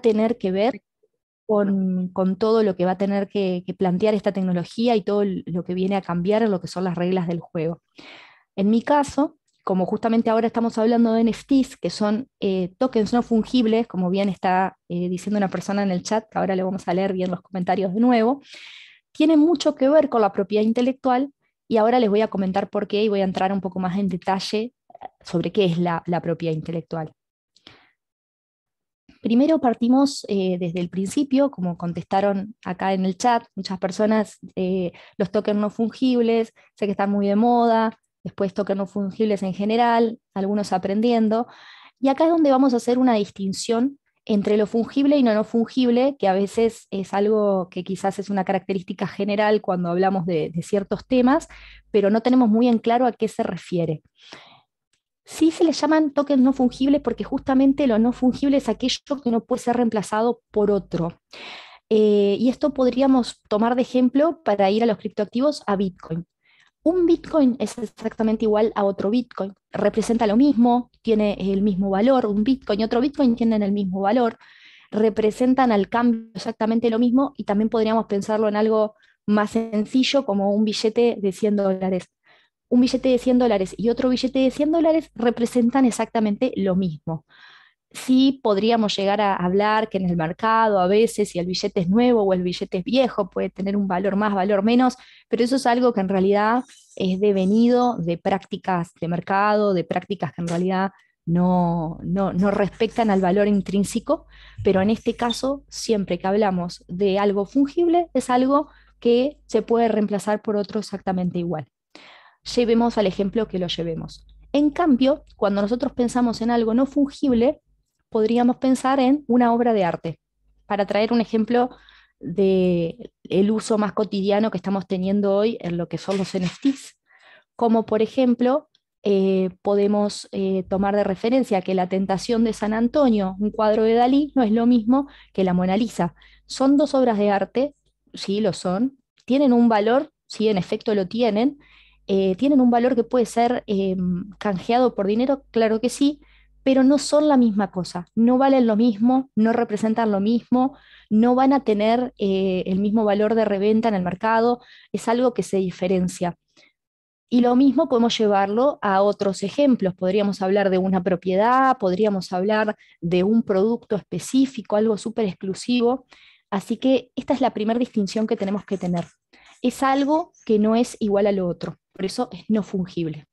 tener que ver con todo lo que va a tener que plantear esta tecnología y todo lo que viene a cambiar en lo que son las reglas del juego. En mi caso, como justamente ahora estamos hablando de NFTs, que son tokens no fungibles, como bien está diciendo una persona en el chat, que ahora le vamos a leer bien los comentarios de nuevo, tiene mucho que ver con la propiedad intelectual y ahora les voy a comentar por qué y voy a entrar un poco más en detalle sobre qué es la propiedad intelectual. Primero partimos desde el principio, como contestaron acá en el chat, muchas personas, los tokens no fungibles, sé que están muy de moda, después tokens no fungibles en general, algunos aprendiendo, y acá es donde vamos a hacer una distinción entre lo fungible y no fungible, que a veces es algo que quizás es una característica general cuando hablamos de ciertos temas, pero no tenemos muy en claro a qué se refiere. Sí se les llaman tokens no fungibles porque justamente lo no fungible es aquello que no puede ser reemplazado por otro. Y esto podríamos tomar de ejemplo para ir a los criptoactivos a Bitcoin. Un Bitcoin es exactamente igual a otro Bitcoin. Representa lo mismo, tiene el mismo valor. Un Bitcoin y otro Bitcoin tienen el mismo valor. Representan al cambio exactamente lo mismo y también podríamos pensarlo en algo más sencillo como un billete de $100. Un billete de $100 y otro billete de $100 representan exactamente lo mismo. Sí podríamos llegar a hablar que en el mercado a veces si el billete es nuevo o el billete es viejo puede tener un valor más, valor menos, pero eso es algo que en realidad es devenido de prácticas de mercado, de prácticas que en realidad no respectan al valor intrínseco, pero en este caso, siempre que hablamos de algo fungible, es algo que se puede reemplazar por otro exactamente igual. Llevemos al ejemplo que lo llevemos. En cambio, cuando nosotros pensamos en algo no fungible, podríamos pensar en una obra de arte. Para traer un ejemplo de el uso más cotidiano que estamos teniendo hoy en lo que son los NFTs, como por ejemplo podemos tomar de referencia que La Tentación de San Antonio, un cuadro de Dalí, no es lo mismo que la Mona Lisa. Son dos obras de arte, sí lo son, tienen un valor, sí en efecto lo tienen un valor que puede ser canjeado por dinero, claro que sí, pero no son la misma cosa, no valen lo mismo, no representan lo mismo, no van a tener el mismo valor de reventa en el mercado, es algo que se diferencia. Y lo mismo podemos llevarlo a otros ejemplos. Podríamos hablar de una propiedad, podríamos hablar de un producto específico, algo súper exclusivo. Así que esta es la primera distinción que tenemos que tener. Es algo que no es igual a lo otro, por eso es no fungible.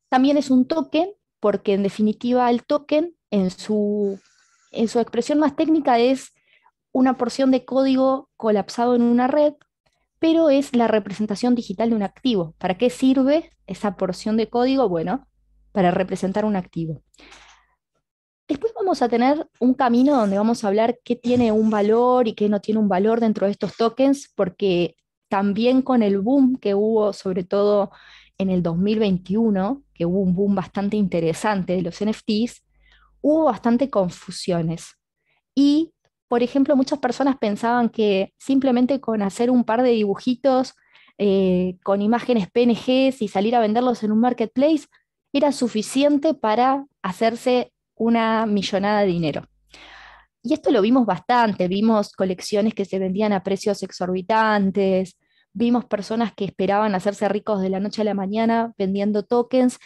También es un token, porque en definitiva el token en su expresión más técnica es una porción de código colapsado en una red, pero es la representación digital de un activo. ¿Para qué sirve esa porción de código? Bueno, para representar un activo. Después vamos a tener un camino donde vamos a hablar qué tiene un valor y qué no tiene un valor dentro de estos tokens, porque también con el boom que hubo, sobre todo en el 2021, que hubo un boom bastante interesante de los NFTs, hubo bastante confusiones. Y, por ejemplo, muchas personas pensaban que simplemente con hacer un par de dibujitos con imágenes PNGs y salir a venderlos en un marketplace era suficiente para hacerse una millonada de dinero. Y esto lo vimos bastante, vimos colecciones que se vendían a precios exorbitantes, vimos personas que esperaban hacerse ricos de la noche a la mañana vendiendo tokens,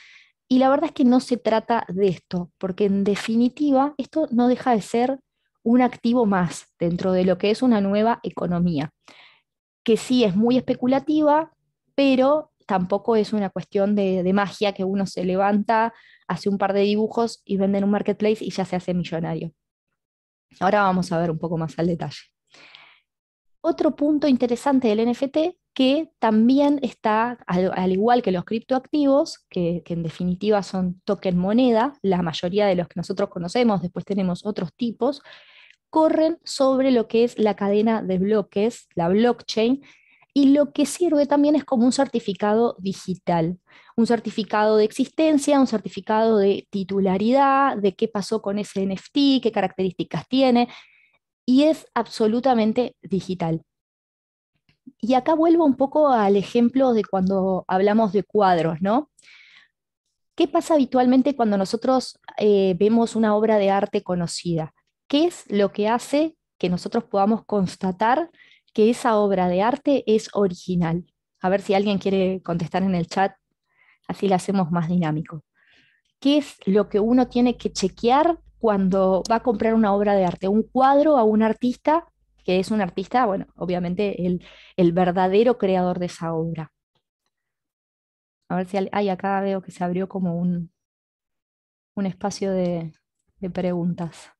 y la verdad es que no se trata de esto, porque en definitiva esto no deja de ser un activo más dentro de lo que es una nueva economía, que sí es muy especulativa, pero tampoco es una cuestión de magia que uno se levanta, hace un par de dibujos y vende en un marketplace y ya se hace millonario. Ahora vamos a ver un poco más al detalle. Otro punto interesante del NFT que también está, al igual que los criptoactivos, que en definitiva son token moneda, la mayoría de los que nosotros conocemos, después tenemos otros tipos, corren sobre lo que es la cadena de bloques, la blockchain, y lo que sirve también es como un certificado digital, un certificado de existencia, un certificado de titularidad, de qué pasó con ese NFT, qué características tiene, y es absolutamente digital. Y acá vuelvo un poco al ejemplo de cuando hablamos de cuadros, ¿no? ¿Qué pasa habitualmente cuando nosotros vemos una obra de arte conocida? ¿Qué es lo que hace que nosotros podamos constatar que esa obra de arte es original? A ver si alguien quiere contestar en el chat, así la hacemos más dinámico. ¿Qué es lo que uno tiene que chequear cuando va a comprar una obra de arte? Un cuadro a un artista, que es un artista, bueno, obviamente el verdadero creador de esa obra. A ver si hay acá veo que se abrió como un espacio de preguntas.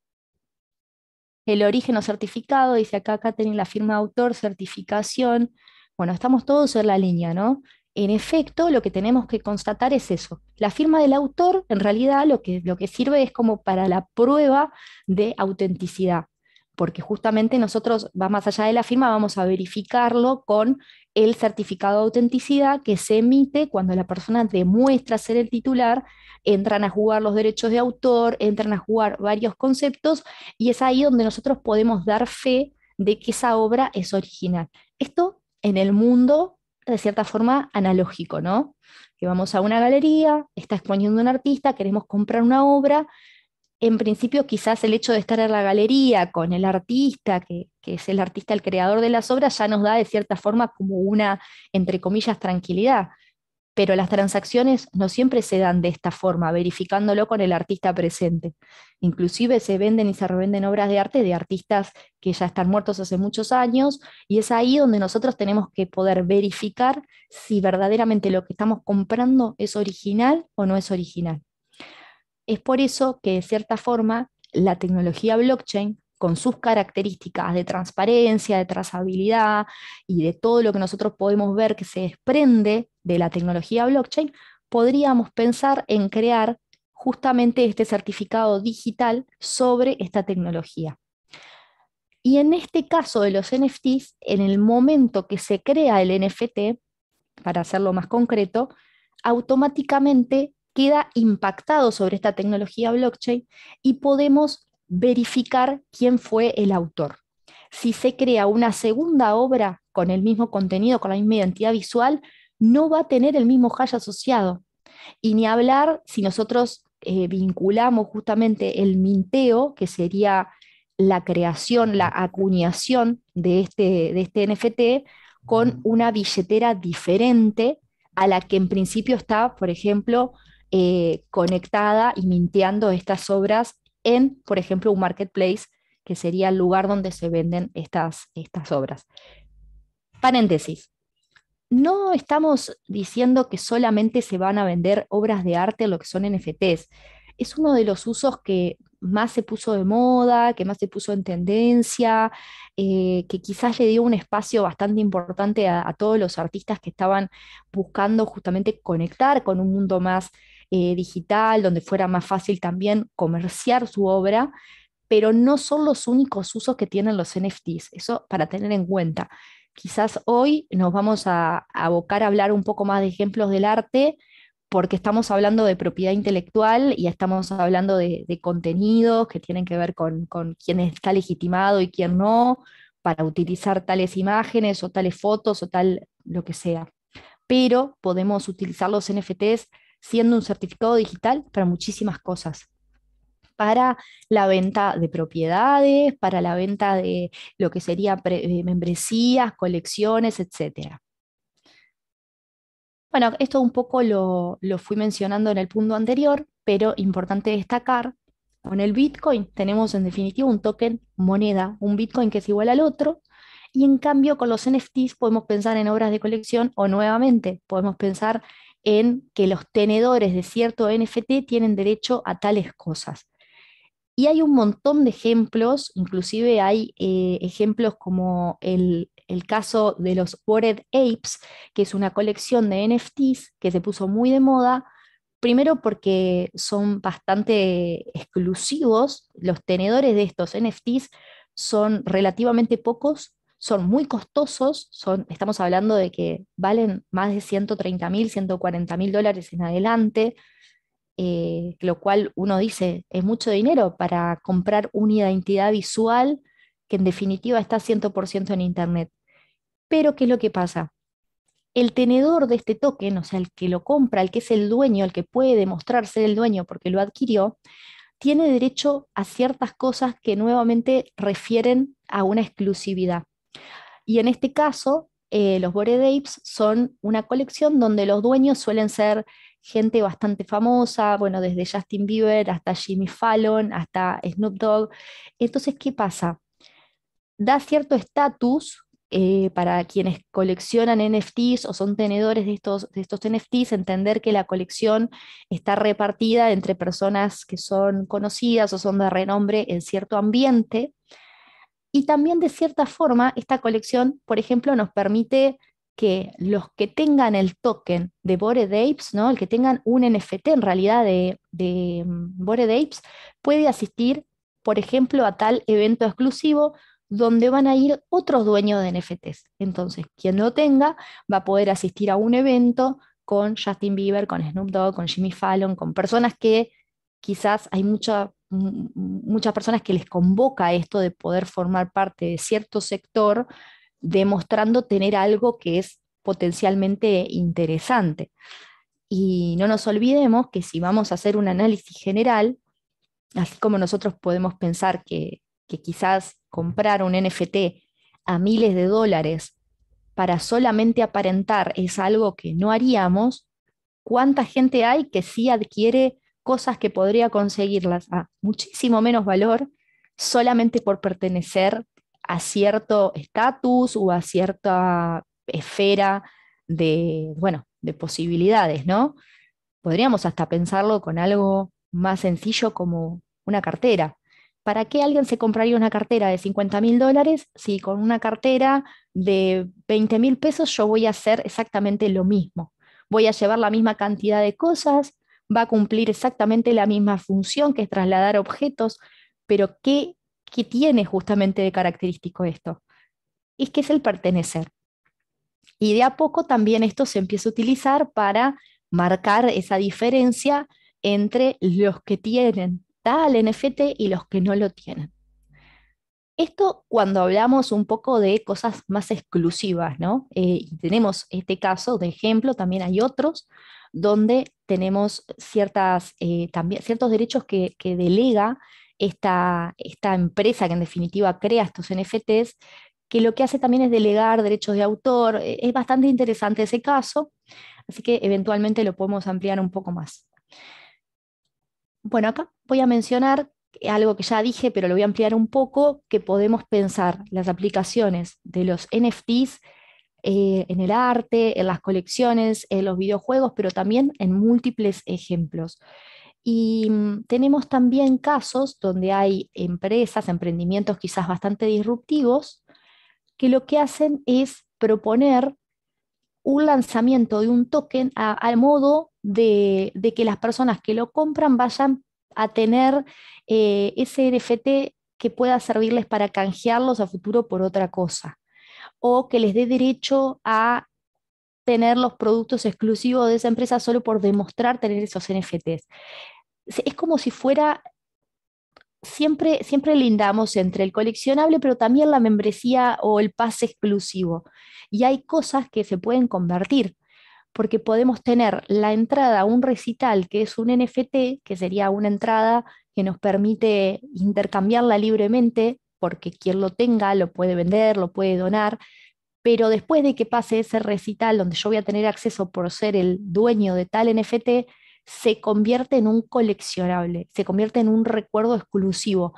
El origen o certificado, dice acá tienen la firma de autor, certificación. Bueno, estamos todos en la línea, ¿no? En efecto, lo que tenemos que constatar es eso. La firma del autor, en realidad, lo que sirve es como para la prueba de autenticidad, porque justamente nosotros, va más allá de la firma, vamos a verificarlo con el certificado de autenticidad que se emite cuando la persona demuestra ser el titular, entran a jugar los derechos de autor, entran a jugar varios conceptos y es ahí donde nosotros podemos dar fe de que esa obra es original. Esto en el mundo, de cierta forma, analógico, ¿no? Que vamos a una galería, está exponiendo un artista, queremos comprar una obra. En principio, quizás el hecho de estar en la galería con el artista, que es el artista, el creador de las obras, ya nos da de cierta forma como una, entre comillas, tranquilidad, pero las transacciones no siempre se dan de esta forma, verificándolo con el artista presente. Inclusive se venden y se revenden obras de arte de artistas que ya están muertos hace muchos años, y es ahí donde nosotros tenemos que poder verificar si verdaderamente lo que estamos comprando es original o no es original. Es por eso que, de cierta forma, la tecnología blockchain, con sus características de transparencia, de trazabilidad y de todo lo que nosotros podemos ver que se desprende de la tecnología blockchain, podríamos pensar en crear justamente este certificado digital sobre esta tecnología. Y en este caso de los NFTs, en el momento que se crea el NFT, para hacerlo más concreto, automáticamente queda impactado sobre esta tecnología blockchain y podemos verificar quién fue el autor. Si se crea una segunda obra con el mismo contenido, con la misma identidad visual, no va a tener el mismo hash asociado. Y ni hablar si nosotros vinculamos justamente el minteo, que sería la creación, la acuñación de este NFT, con una billetera diferente a la que en principio está, por ejemplo, conectada y minteando estas obras en, por ejemplo, un marketplace, que sería el lugar donde se venden estas obras. Paréntesis. No estamos diciendo que solamente se van a vender obras de arte, lo que son NFTs. Es uno de los usos que más se puso de moda, que más se puso en tendencia, que quizás le dio un espacio bastante importante a todos los artistas que estaban buscando justamente conectar con un mundo más digital, donde fuera más fácil también comerciar su obra, pero no son los únicos usos que tienen los NFTs. Eso para tener en cuenta. Quizás hoy nos vamos a abocar a hablar un poco más de ejemplos del arte, porque estamos hablando de propiedad intelectual y estamos hablando de contenidos que tienen que ver con quién está legitimado y quién no, para utilizar tales imágenes o tales fotos o tal lo que sea. Pero podemos utilizar los NFTs siendo un certificado digital para muchísimas cosas, para la venta de propiedades, para la venta de lo que sería membresías, colecciones, etcétera. Bueno, esto un poco lo fui mencionando en el punto anterior, pero importante destacar, con el Bitcoin tenemos en definitiva un token moneda, un Bitcoin que es igual al otro, y en cambio con los NFTs podemos pensar en obras de colección o nuevamente podemos pensar en que los tenedores de cierto NFT tienen derecho a tales cosas. Y hay un montón de ejemplos, inclusive hay ejemplos como el caso de los Bored Apes, que es una colección de NFTs que se puso muy de moda, primero porque son bastante exclusivos, los tenedores de estos NFTs son relativamente pocos, son muy costosos, estamos hablando de que valen más de 130.000, $140.000 en adelante, lo cual uno dice, es mucho dinero para comprar una identidad visual que en definitiva está 100% en Internet. Pero, ¿qué es lo que pasa? El tenedor de este token, o sea, el que lo compra, el que es el dueño, el que puede demostrar ser el dueño porque lo adquirió, tiene derecho a ciertas cosas que nuevamente refieren a una exclusividad. Y en este caso, los Bored Apes son una colección donde los dueños suelen ser gente bastante famosa, bueno, desde Justin Bieber hasta Jimmy Fallon, hasta Snoop Dogg. Entonces, ¿qué pasa? Da cierto estatus para quienes coleccionan NFTs o son tenedores de estos NFTs, entender que la colección está repartida entre personas que son conocidas o son de renombre en cierto ambiente. Y también de cierta forma, esta colección, por ejemplo, nos permite que los que tengan el token de Bored Apes, ¿no? El que tengan un NFT en realidad de Bored Apes, puede asistir, por ejemplo, a tal evento exclusivo donde van a ir otros dueños de NFTs. Entonces, quien lo tenga va a poder asistir a un evento con Justin Bieber, con Snoop Dogg, con Jimmy Fallon, con personas que quizás hay muchas personas que les convoca esto de poder formar parte de cierto sector, demostrando tener algo que es potencialmente interesante. Y no nos olvidemos que si vamos a hacer un análisis general, así como nosotros podemos pensar que quizás comprar un NFT a miles de dólares para solamente aparentar es algo que no haríamos, ¿cuánta gente hay que sí adquiere cosas que podría conseguirlas a muchísimo menos valor solamente por pertenecer a cierto estatus o a cierta esfera de, bueno, de posibilidades, ¿no? Podríamos hasta pensarlo con algo más sencillo como una cartera. ¿Para qué alguien se compraría una cartera de $50.000 si con una cartera de 20.000 pesos yo voy a hacer exactamente lo mismo? Voy a llevar la misma cantidad de cosas, va a cumplir exactamente la misma función que es trasladar objetos, pero ¿qué tiene justamente de característico esto? Es que es el pertenecer. Y de a poco también esto se empieza a utilizar para marcar esa diferencia entre los que tienen tal NFT y los que no lo tienen. Esto cuando hablamos un poco de cosas más exclusivas, ¿no? Y tenemos este caso de ejemplo, también hay otros donde tenemos también ciertos derechos que delega esta empresa que en definitiva crea estos NFTs, que lo que hace también es delegar derechos de autor. Es bastante interesante ese caso, así que eventualmente lo podemos ampliar un poco más. Bueno, acá voy a mencionar algo que ya dije, pero lo voy a ampliar un poco, que podemos pensar las aplicaciones de los NFTs en el arte, en las colecciones, en los videojuegos, pero también en múltiples ejemplos. Y tenemos también casos donde hay empresas, emprendimientos quizás bastante disruptivos, que lo que hacen es proponer un lanzamiento de un token al modo de que las personas que lo compran vayan a tener ese NFT que pueda servirles para canjearlos a futuro por otra cosa, o que les dé derecho a tener los productos exclusivos de esa empresa solo por demostrar tener esos NFTs. Es como si fuera siempre lindamos entre el coleccionable, pero también la membresía o el pase exclusivo. Y hay cosas que se pueden convertir, porque podemos tener la entrada a un recital que es un NFT, que sería una entrada que nos permite intercambiarla libremente, porque quien lo tenga lo puede vender, lo puede donar, pero después de que pase ese recital donde yo voy a tener acceso por ser el dueño de tal NFT, se convierte en un coleccionable, se convierte en un recuerdo exclusivo,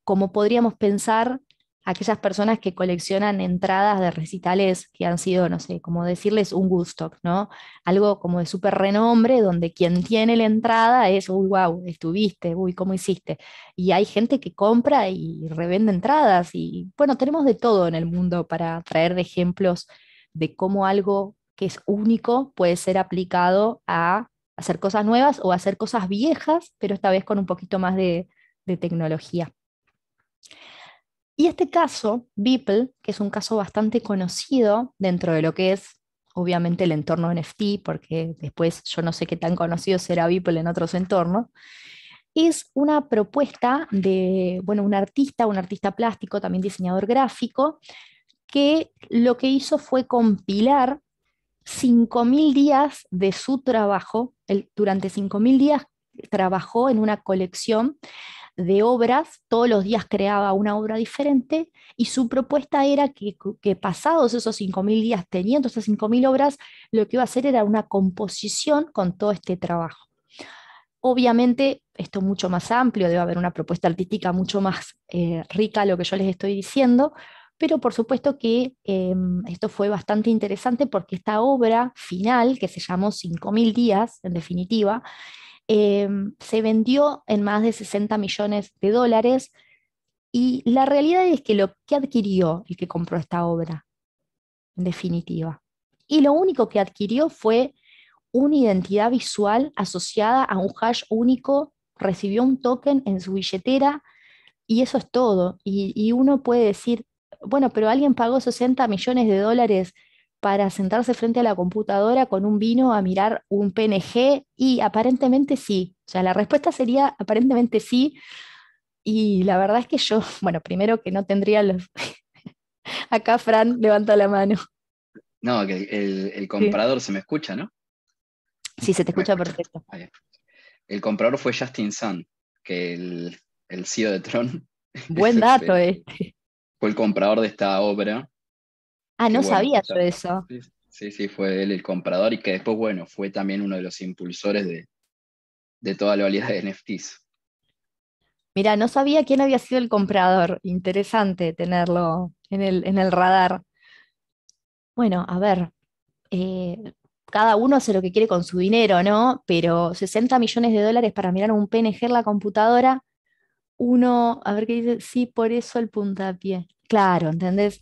como podríamos pensar aquellas personas que coleccionan entradas de recitales que han sido, no sé, como decirles un Woodstock, ¿no? Algo como de súper renombre, donde quien tiene la entrada es, uy, wow, estuviste, uy, ¿cómo hiciste? Y hay gente que compra y revende entradas y bueno, tenemos de todo en el mundo para traer de ejemplos de cómo algo que es único puede ser aplicado a hacer cosas nuevas o hacer cosas viejas, pero esta vez con un poquito más de tecnología. Y este caso, Beeple, que es un caso bastante conocido dentro de lo que es obviamente el entorno NFT, porque después yo no sé qué tan conocido será Beeple en otros entornos, es una propuesta de, bueno, un artista plástico, también diseñador gráfico, que lo que hizo fue compilar 5.000 días de su trabajo. Él, durante 5.000 días trabajó en una colección de obras, todos los días creaba una obra diferente y su propuesta era que pasados esos 5.000 días, teniendo esas 5.000 obras, lo que iba a hacer era una composición con todo este trabajo. Obviamente, esto es mucho más amplio, debe haber una propuesta artística mucho más rica a lo que yo les estoy diciendo, pero por supuesto que esto fue bastante interesante porque esta obra final, que se llamó 5.000 días, en definitiva, se vendió en más de 60 millones de dólares y la realidad es que lo que adquirió el que compró esta obra, en definitiva, y lo único que adquirió fue una identidad visual asociada a un hash único, recibió un token en su billetera y eso es todo. Y uno puede decir, bueno, pero alguien pagó 60 millones de dólares para sentarse frente a la computadora con un vino a mirar un PNG y aparentemente sí. O sea, la respuesta sería aparentemente sí. Y la verdad es que yo, bueno, primero que no tendría los... Acá Fran levanta la mano. No, que el Sí, comprador se me escucha, ¿no? sí, se te ¿Me escucha escucha? perfecto. Ahí. El comprador fue Justin Sun, que el CEO de Tron Buen dato, fue el comprador de esta obra, Ah, que no bueno, sabía yo eso. sí, sí, sí, fue él el comprador y que después, bueno, fue también uno de los impulsores de toda la oleada de NFTs. Mira, no sabía quién había sido el comprador. Interesante tenerlo en el radar. Bueno, a ver, eh, cada uno hace lo que quiere con su dinero, ¿no? Pero 60 millones de dólares para mirar un PNG en la computadora, uno, a ver qué dice, sí, por eso el puntapié. Claro, ¿entendés?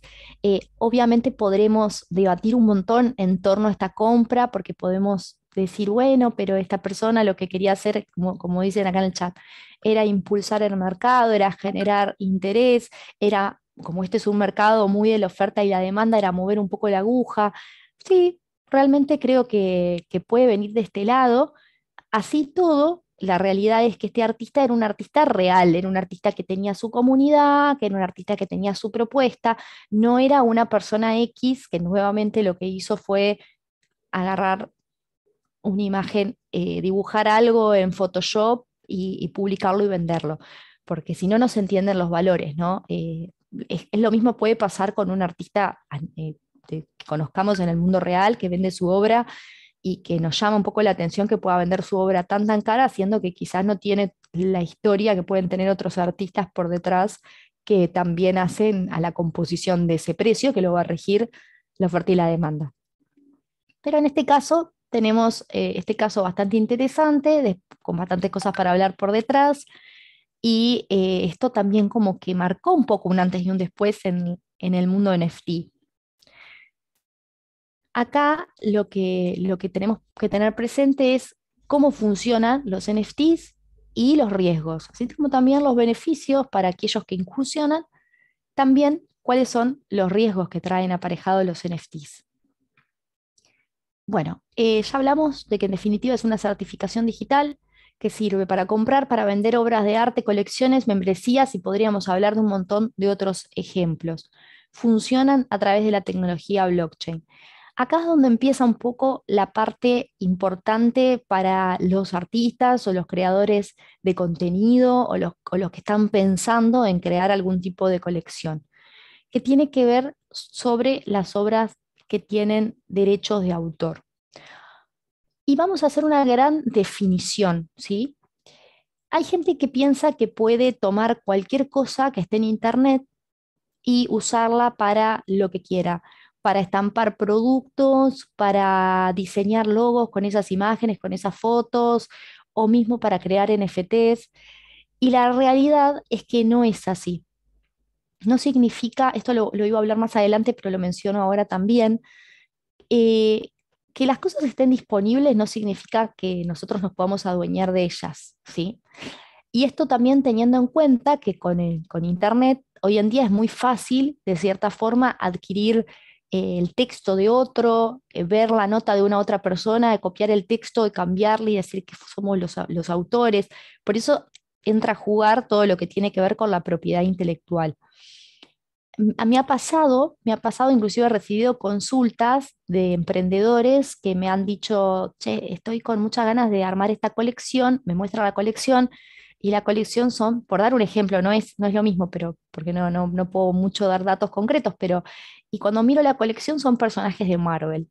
Obviamente podremos debatir un montón en torno a esta compra, porque podemos decir, bueno, pero esta persona lo que quería hacer, como dicen acá en el chat, era impulsar el mercado, era generar interés, era, como este es un mercado muy de la oferta y la demanda, era mover un poco la aguja. Sí, realmente creo que puede venir de este lado. Así todo, la realidad es que este artista era un artista real, era un artista que tenía su comunidad, que era un artista que tenía su propuesta, no era una persona X que nuevamente lo que hizo fue agarrar una imagen, dibujar algo en Photoshop y publicarlo y venderlo, porque si no, no se entienden los valores, ¿no? Es lo mismo puede pasar con un artista que conozcamos en el mundo real, que vende su obra y que nos llama un poco la atención que pueda vender su obra tan cara, siendo que quizás no tiene la historia que pueden tener otros artistas por detrás que también hacen a la composición de ese precio que lo va a regir la oferta y la demanda. Pero en este caso tenemos este caso bastante interesante, con bastantes cosas para hablar por detrás, y esto también como que marcó un poco un antes y un después en el mundo NFT. Acá lo que tenemos que tener presente es cómo funcionan los NFTs y los riesgos, así como también los beneficios para aquellos que incursionan, también cuáles son los riesgos que traen aparejados los NFTs. Bueno, ya hablamos de que en definitiva es una certificación digital que sirve para comprar, para vender obras de arte, colecciones, membresías y podríamos hablar de un montón de otros ejemplos. Funcionan a través de la tecnología blockchain. Acá es donde empieza un poco la parte importante para los artistas o los creadores de contenido o los que están pensando en crear algún tipo de colección, que tiene que ver sobre las obras que tienen derechos de autor. Y vamos a hacer una gran definición, ¿sí? Hay gente que piensa que puede tomar cualquier cosa que esté en Internet y usarla para lo que quiera, para estampar productos, para diseñar logos con esas imágenes, con esas fotos, o mismo para crear NFTs. Y la realidad es que no es así. No significa, esto lo iba a hablar más adelante, pero lo menciono ahora también, eh, que las cosas estén disponibles no significa que nosotros nos podamos adueñar de ellas, ¿sí? Y esto también teniendo en cuenta que con Internet hoy en día es muy fácil, de cierta forma, adquirir el texto de otro, ver la nota de una otra persona, de copiar el texto, de cambiarle y decir que somos los autores. Por eso entra a jugar todo lo que tiene que ver con la propiedad intelectual. Me ha pasado, inclusive he recibido consultas de emprendedores que me han dicho, che, estoy con muchas ganas de armar esta colección, me muestra la colección, y la colección son, por dar un ejemplo, no es lo mismo, pero porque no puedo mucho dar datos concretos, pero, y cuando miro la colección son personajes de Marvel.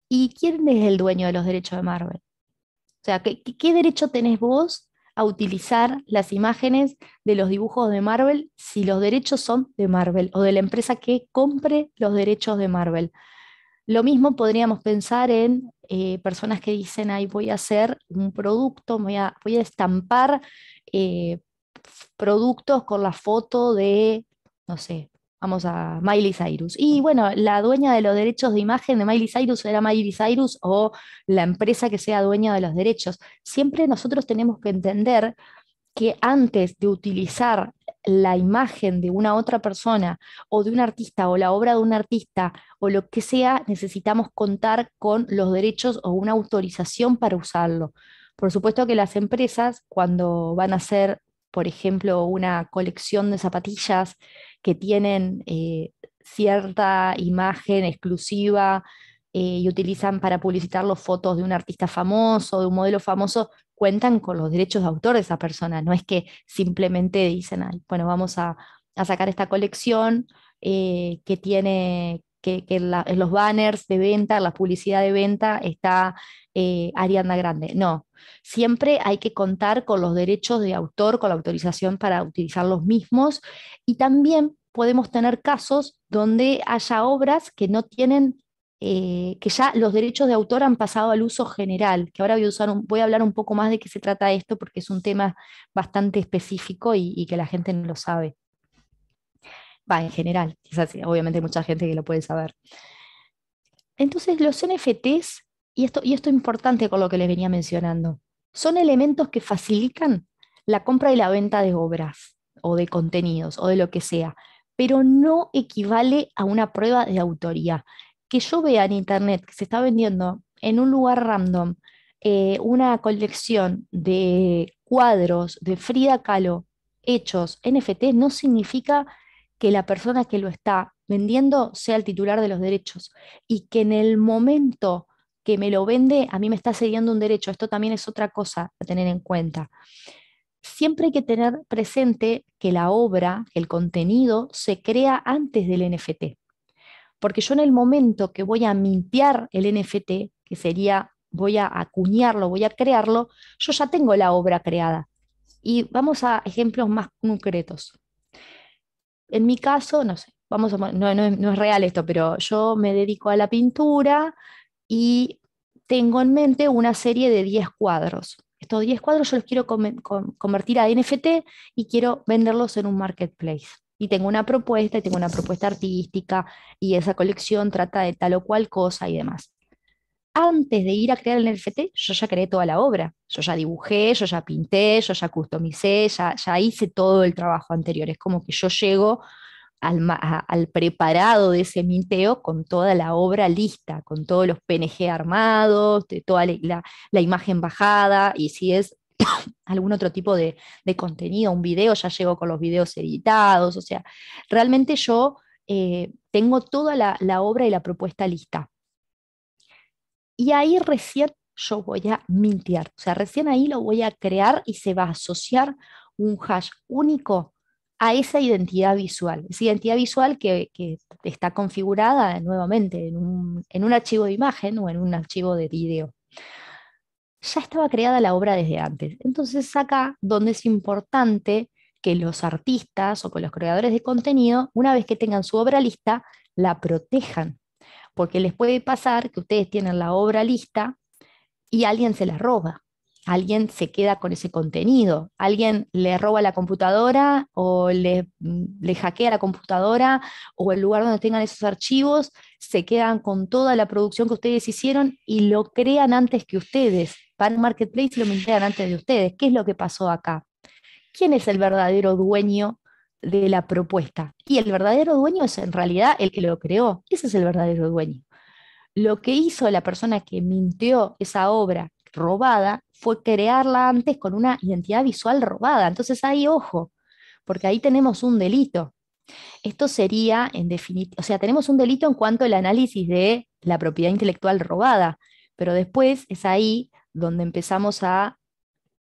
¿Y quién es el dueño de los derechos de Marvel? O sea, ¿qué derecho tenés vos a utilizar las imágenes de los dibujos de Marvel si los derechos son de Marvel o de la empresa que compre los derechos de Marvel? Lo mismo podríamos pensar en personas que dicen, ay, voy a hacer un producto, voy a estampar eh, productos con la foto de, no sé, vamos a Miley Cyrus. Y bueno, la dueña de los derechos de imagen de Miley Cyrus era Miley Cyrus o la empresa que sea dueña de los derechos. Siempre nosotros tenemos que entender que antes de utilizar la imagen de una otra persona o de un artista o la obra de un artista o lo que sea, necesitamos contar con los derechos o una autorización para usarlo. Por supuesto que las empresas, cuando van a hacer, por ejemplo, una colección de zapatillas que tienen cierta imagen exclusiva y utilizan para publicitar las fotos de un artista famoso, de un modelo famoso, cuentan con los derechos de autor de esa persona. No es que simplemente dicen, "Ay, bueno, a sacar esta colección que tiene, que en los banners de venta, en la publicidad de venta está Ariana Grande". No, siempre hay que contar con los derechos de autor, con la autorización para utilizar los mismos. Y también podemos tener casos donde haya obras que no tienen que ya los derechos de autor han pasado al uso general, que ahora voy a hablar un poco más de qué se trata esto porque es un tema bastante específico y que la gente no lo sabe. Va, en general, quizás sí, obviamente hay mucha gente que lo puede saber. Entonces, los NFTs, y esto es importante con lo que les venía mencionando, son elementos que facilitan la compra y la venta de obras o de contenidos o de lo que sea, pero no equivale a una prueba de autoría. Que yo vea en internet que se está vendiendo en un lugar random una colección de cuadros de Frida Kahlo hechos NFT no significa que la persona que lo está vendiendo sea el titular de los derechos y que en el momento que me lo vende, a mí me está cediendo un derecho. Esto también es otra cosa a tener en cuenta. Siempre hay que tener presente que la obra, el contenido, se crea antes del NFT. Porque yo en el momento que voy a mintear el NFT, que sería voy a acuñarlo, voy a crearlo, yo ya tengo la obra creada. Y vamos a ejemplos más concretos. En mi caso, no sé, no es real esto, pero yo me dedico a la pintura y tengo en mente una serie de 10 cuadros. Estos 10 cuadros yo los quiero convertir a NFT y quiero venderlos en un marketplace. Y tengo una propuesta artística y esa colección trata de tal o cual cosa y demás. Antes de ir a crear el NFT, yo ya creé toda la obra. Yo ya dibujé, yo ya pinté, yo ya customicé, ya hice todo el trabajo anterior. Es como que yo llego al preparado de ese minteo con toda la obra lista, con todos los PNG armados, de toda la imagen bajada, y si es algún otro tipo de contenido, un video, ya llego con los videos editados, o sea, realmente yo tengo toda la obra y la propuesta lista. Y ahí recién yo voy a mintear, o sea, recién ahí lo voy a crear y se va a asociar un hash único a esa identidad visual. Esa identidad visual que está configurada nuevamente en un archivo de imagen o en un archivo de video. Ya estaba creada la obra desde antes. Entonces acá donde es importante que los artistas o que los creadores de contenido, una vez que tengan su obra lista, la protejan, porque les puede pasar que ustedes tienen la obra lista y alguien se la roba, alguien se queda con ese contenido, alguien le roba la computadora o le hackea la computadora o el lugar donde tengan esos archivos, se quedan con toda la producción que ustedes hicieron y lo crean antes que ustedes. Van a Marketplace y lo mintean antes de ustedes. ¿Qué es lo que pasó acá? ¿Quién es el verdadero dueño de la propuesta? Y el verdadero dueño es en realidad el que lo creó. Ese es el verdadero dueño. Lo que hizo la persona que mintió esa obra robada fue crearla antes con una identidad visual robada. Entonces ahí, ojo, porque ahí tenemos un delito. Esto sería, en definitiva, o sea, tenemos un delito en cuanto al análisis de la propiedad intelectual robada, pero después es ahí donde empezamos a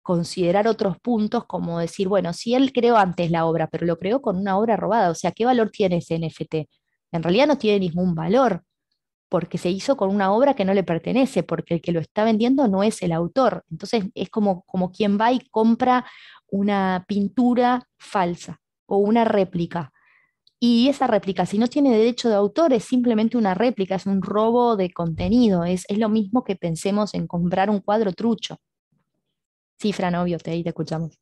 considerar otros puntos, como decir, bueno, si él creó antes la obra, pero lo creó con una obra robada, o sea, ¿qué valor tiene ese NFT? En realidad no tiene ningún valor, porque se hizo con una obra que no le pertenece, porque el que lo está vendiendo no es el autor. Entonces es como quien va y compra una pintura falsa o una réplica. Y esa réplica, si no tiene derecho de autor, es simplemente una réplica, es un robo de contenido. Es lo mismo que pensemos en comprar un cuadro trucho. Sí, Fran, obvio, ahí te escuchamos.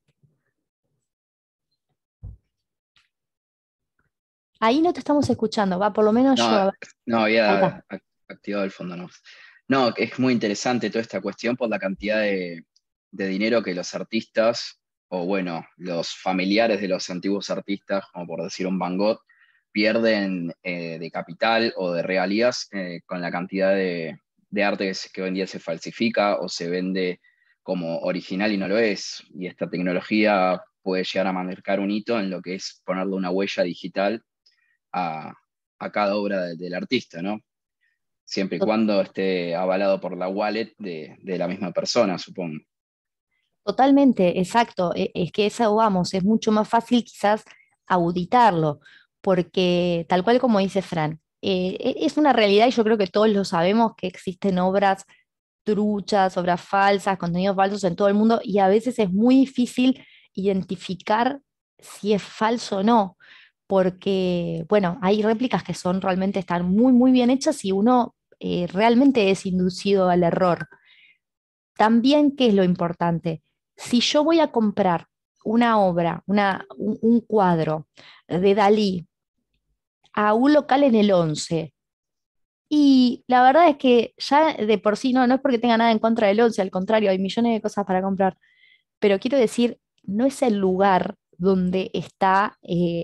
Ahí no te estamos escuchando, va, por lo menos yo, No, a ver, no ahí va. había activado el fondo, no. No, que es muy interesante toda esta cuestión por la cantidad de dinero que los artistas, o bueno, los familiares de los antiguos artistas, como por decir un Van Gogh, pierden de capital o de regalías con la cantidad de arte que hoy en día se falsifica o se vende como original y no lo es. Y esta tecnología puede llegar a marcar un hito en lo que es ponerle una huella digital a, a cada obra del artista, ¿no? Siempre y To- cuando esté avalado por la wallet de la misma persona, supongo. Totalmente, exacto. Es que eso, vamos, es mucho más fácil quizás auditarlo, porque tal cual como dice Fran, es una realidad y yo creo que todos lo sabemos que existen obras truchas, obras falsas, contenidos falsos en todo el mundo y a veces es muy difícil identificar si es falso o no, porque, bueno, hay réplicas que son realmente están muy, muy bien hechas y uno realmente es inducido al error. También, ¿qué es lo importante? Si yo voy a comprar una obra, un cuadro de Dalí a un local en el 11, y la verdad es que ya de por sí no es porque tenga nada en contra del 11, al contrario, hay millones de cosas para comprar, pero quiero decir, no es el lugar donde está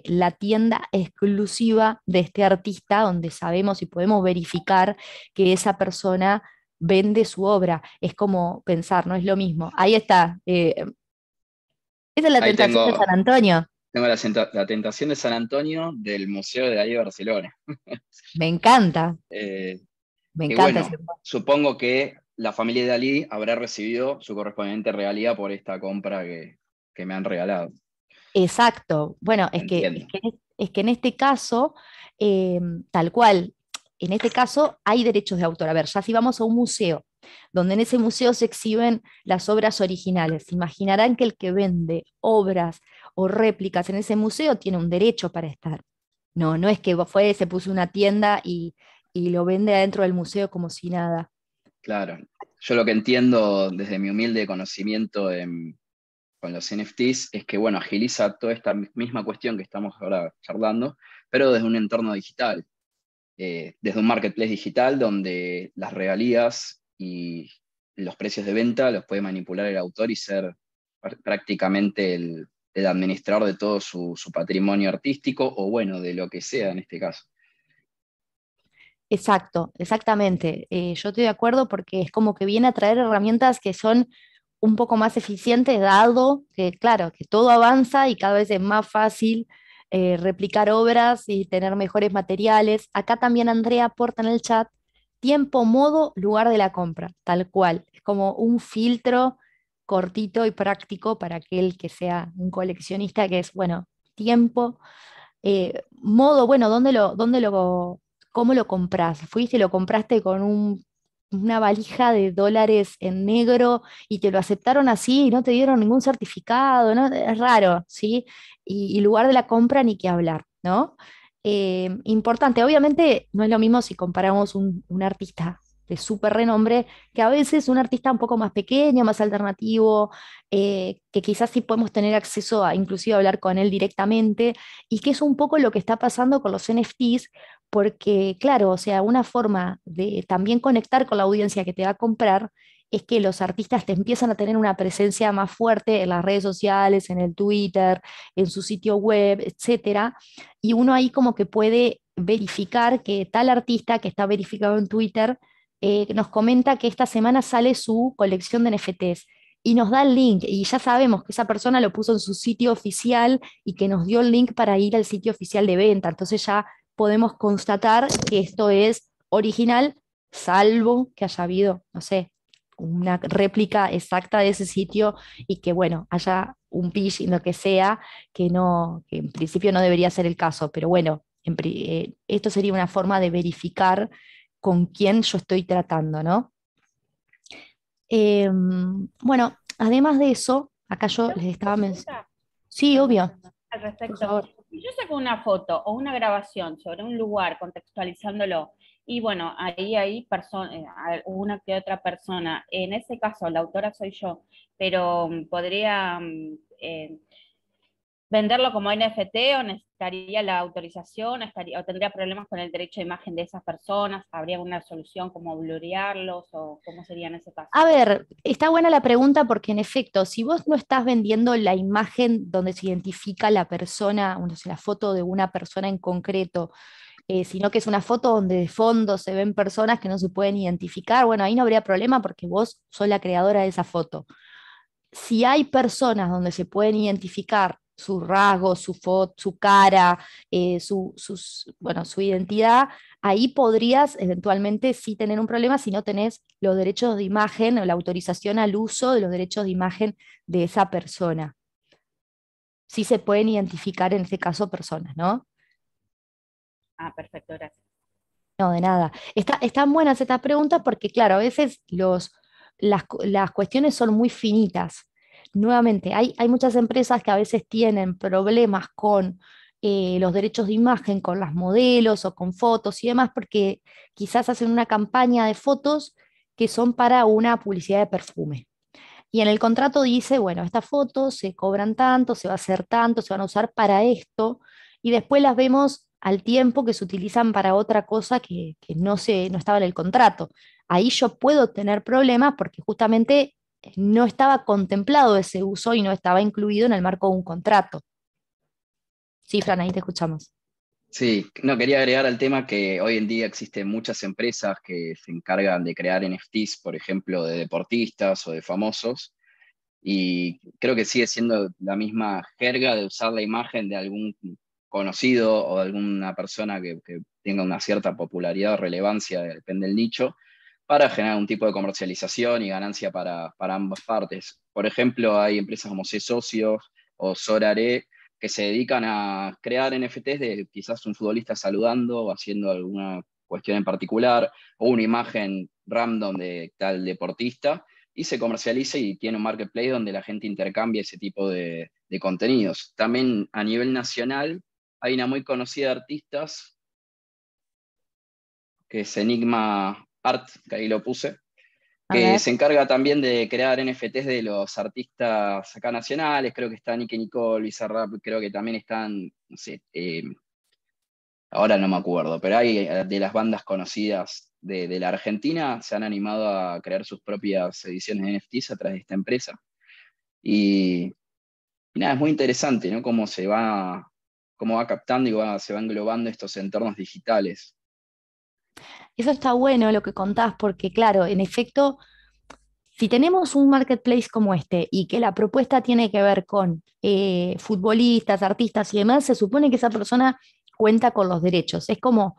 la tienda exclusiva de este artista, donde sabemos y podemos verificar que esa persona vende su obra. Es como pensar, no es lo mismo. Ahí está. Esa es la Ahí tentación de San tengo, Antonio. tengo la tentación de San Antonio del Museo de Dalí de Barcelona. Me encanta, Eh, me que encanta ese. bueno, supongo que la familia de Dalí habrá recibido su correspondiente regalía por esta compra que me han regalado. Exacto. Bueno, Entiendo. es que en este caso, eh, tal cual, en este caso hay derechos de autor. A ver, ya si vamos a un museo, donde en ese museo se exhiben las obras originales, imaginarán que el que vende obras o réplicas en ese museo tiene un derecho para estar. No es que fue, se puso una tienda y lo vende adentro del museo como si nada. Claro. Yo lo que entiendo desde mi humilde conocimiento con los NFTs es que, bueno, agiliza toda esta misma cuestión que estamos ahora charlando, pero desde un entorno digital, desde un marketplace digital donde las regalías y los precios de venta los puede manipular el autor y ser prácticamente el administrador de todo su patrimonio artístico o, bueno, de lo que sea en este caso. Exacto, exactamente. Yo estoy de acuerdo porque es como que viene a traer herramientas que son un poco más eficientes, dado que, claro, que todo avanza y cada vez es más fácil replicar obras y tener mejores materiales. Acá también Andrea aporta en el chat tiempo, modo, lugar de la compra, tal cual. Es como un filtro cortito y práctico para aquel que sea un coleccionista, que es, bueno, tiempo. Modo, bueno, cómo lo compras? ¿Fuiste y lo compraste con una valija de dólares en negro y te lo aceptaron así y no te dieron ningún certificado, ¿no? Es raro, ¿sí? Y lugar de la compra ni qué hablar, ¿no? Importante, obviamente no es lo mismo si comparamos un artista de súper renombre que a veces un artista un poco más pequeño, más alternativo, que quizás sí podemos tener acceso a inclusive hablar con él directamente y que es un poco lo que está pasando con los NFTs, porque claro, o sea, una forma de también conectar con la audiencia que te va a comprar es que los artistas te empiezan a tener una presencia más fuerte en las redes sociales, en el Twitter, en su sitio web, etcétera, y uno ahí como que puede verificar que tal artista que está verificado en Twitter nos comenta que esta semana sale su colección de NFTs. y nos da el link, y ya sabemos que esa persona lo puso en su sitio oficial y que nos dio el link para ir al sitio oficial de venta. Entonces ya podemos constatar que esto es original, salvo que haya habido, no sé, una réplica exacta de ese sitio y que, bueno, haya un phishing, lo que sea, que no, que en principio no debería ser el caso, pero bueno, esto sería una forma de verificar con quién yo estoy tratando, ¿no? Bueno, además de eso, acá yo les estaba mencionando. Consulta Sí, obvio, al por respecto. favor. Si yo saco una foto o una grabación sobre un lugar contextualizándolo, y bueno, ahí hay una que otra persona, en ese caso la autora soy yo, pero podría venderlo como NFT o necesitaría la autorización, o tendría problemas con el derecho de imagen de esas personas, habría una solución como blurearlos o cómo sería en ese caso. A ver, está buena la pregunta porque en efecto, si vos no estás vendiendo la imagen donde se identifica la persona, no sé, la foto de una persona en concreto, sino que es una foto donde de fondo se ven personas que no se pueden identificar, bueno, ahí no habría problema porque vos sos la creadora de esa foto. Si hay personas donde se pueden identificar sus rasgos, su foto, su cara, bueno, su identidad, ahí podrías eventualmente sí tener un problema si no tenés los derechos de imagen o la autorización al uso de los derechos de imagen de esa persona. Sí se pueden identificar en este caso personas, ¿no? Ah, perfecto, gracias. No, de nada. Están buenas estas preguntas porque, claro, a veces las cuestiones son muy finitas. Nuevamente, hay muchas empresas que a veces tienen problemas con los derechos de imagen, con las modelos o con fotos y demás, porque quizás hacen una campaña de fotos que son para una publicidad de perfume. Y en el contrato dice, bueno, estas fotos se cobran tanto, se va a hacer tanto, se van a usar para esto, y después las vemos al tiempo que se utilizan para otra cosa que no estaba en el contrato. Ahí yo puedo tener problemas porque justamente no estaba contemplado ese uso y no estaba incluido en el marco de un contrato. Sí, Fran, ahí te escuchamos. Sí, no, quería agregar al tema que hoy en día existen muchas empresas que se encargan de crear NFTs, por ejemplo, de deportistas o de famosos, y creo que sigue siendo la misma jerga de usar la imagen de algún conocido o de alguna persona que tenga una cierta popularidad o relevancia, depende del nicho, para generar un tipo de comercialización y ganancia para ambas partes. Por ejemplo, hay empresas como C Socios o Sorare que se dedican a crear NFTs de quizás un futbolista saludando o haciendo alguna cuestión en particular, o una imagen random de tal deportista, y se comercializa y tiene un marketplace donde la gente intercambia ese tipo de contenidos. También a nivel nacional hay una muy conocida de artistas, que es Enigma Art, que ahí lo puse, A que ver, se encarga también de crear NFTs de los artistas acá nacionales. Creo que está Nicki Nicole, Bizarrap, creo que también están, no sé, ahora no me acuerdo, pero hay de las bandas conocidas de la Argentina, se han animado a crear sus propias ediciones de NFTs a través de esta empresa. Y, y nada, es muy interesante, ¿no? Cómo va captando y se va englobando estos entornos digitales. eso está bueno lo que contás, porque claro, en efecto, si tenemos un marketplace como este y que la propuesta tiene que ver con futbolistas, artistas y demás, se supone que esa persona cuenta con los derechos. Es como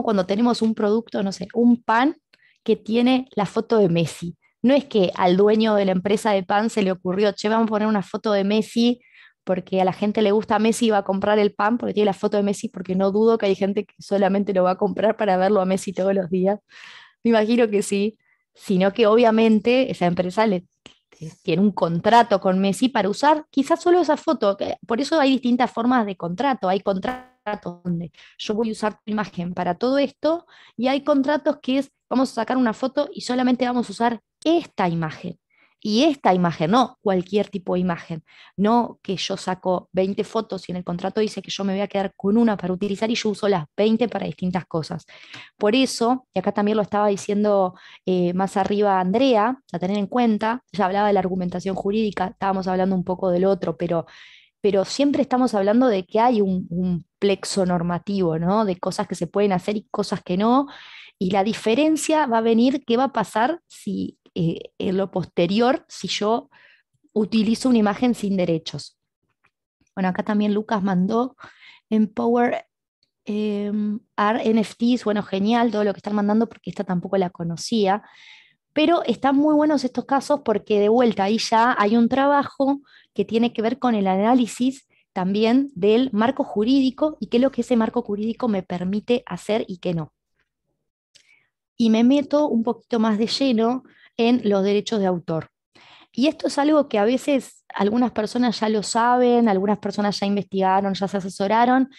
cuando tenemos un producto, no sé, un pan que tiene la foto de Messi. No es que al dueño de la empresa de pan se le ocurrió, che, vamos a poner una foto de Messi porque a la gente le gusta Messi y va a comprar el pan porque tiene la foto de Messi, porque no dudo que hay gente que solamente lo va a comprar para verlo a Messi todos los días. Me imagino que sí, sino que obviamente esa empresa tiene un contrato con Messi para usar quizás solo esa foto. Por eso hay distintas formas de contrato. Hay contratos donde yo voy a usar tu imagen para todo esto y hay contratos que es, vamos a sacar una foto y solamente vamos a usar esta imagen. Y esta imagen, no cualquier tipo de imagen, no que yo saco 20 fotos y en el contrato dice que yo me voy a quedar con una para utilizar y yo uso las 20 para distintas cosas. Por eso, y acá también lo estaba diciendo más arriba Andrea, a tener en cuenta, ya hablaba de la argumentación jurídica, estábamos hablando un poco del otro, pero siempre estamos hablando de que hay un plexo normativo, ¿no? De cosas que se pueden hacer y cosas que no. Y la diferencia va a venir, ¿qué va a pasar si en lo posterior si yo utilizo una imagen sin derechos. Bueno, acá también Lucas mandó Empower Art NFTs, bueno, genial todo lo que están mandando porque esta tampoco la conocía, pero están muy buenos estos casos porque de vuelta ahí ya hay un trabajo que tiene que ver con el análisis también del marco jurídico y qué es lo que ese marco jurídico me permite hacer y qué no. Y me meto un poquito más de lleno en los derechos de autor. Y esto es algo que a veces algunas personas ya lo saben, algunas personas ya investigaron, ya se asesoraron,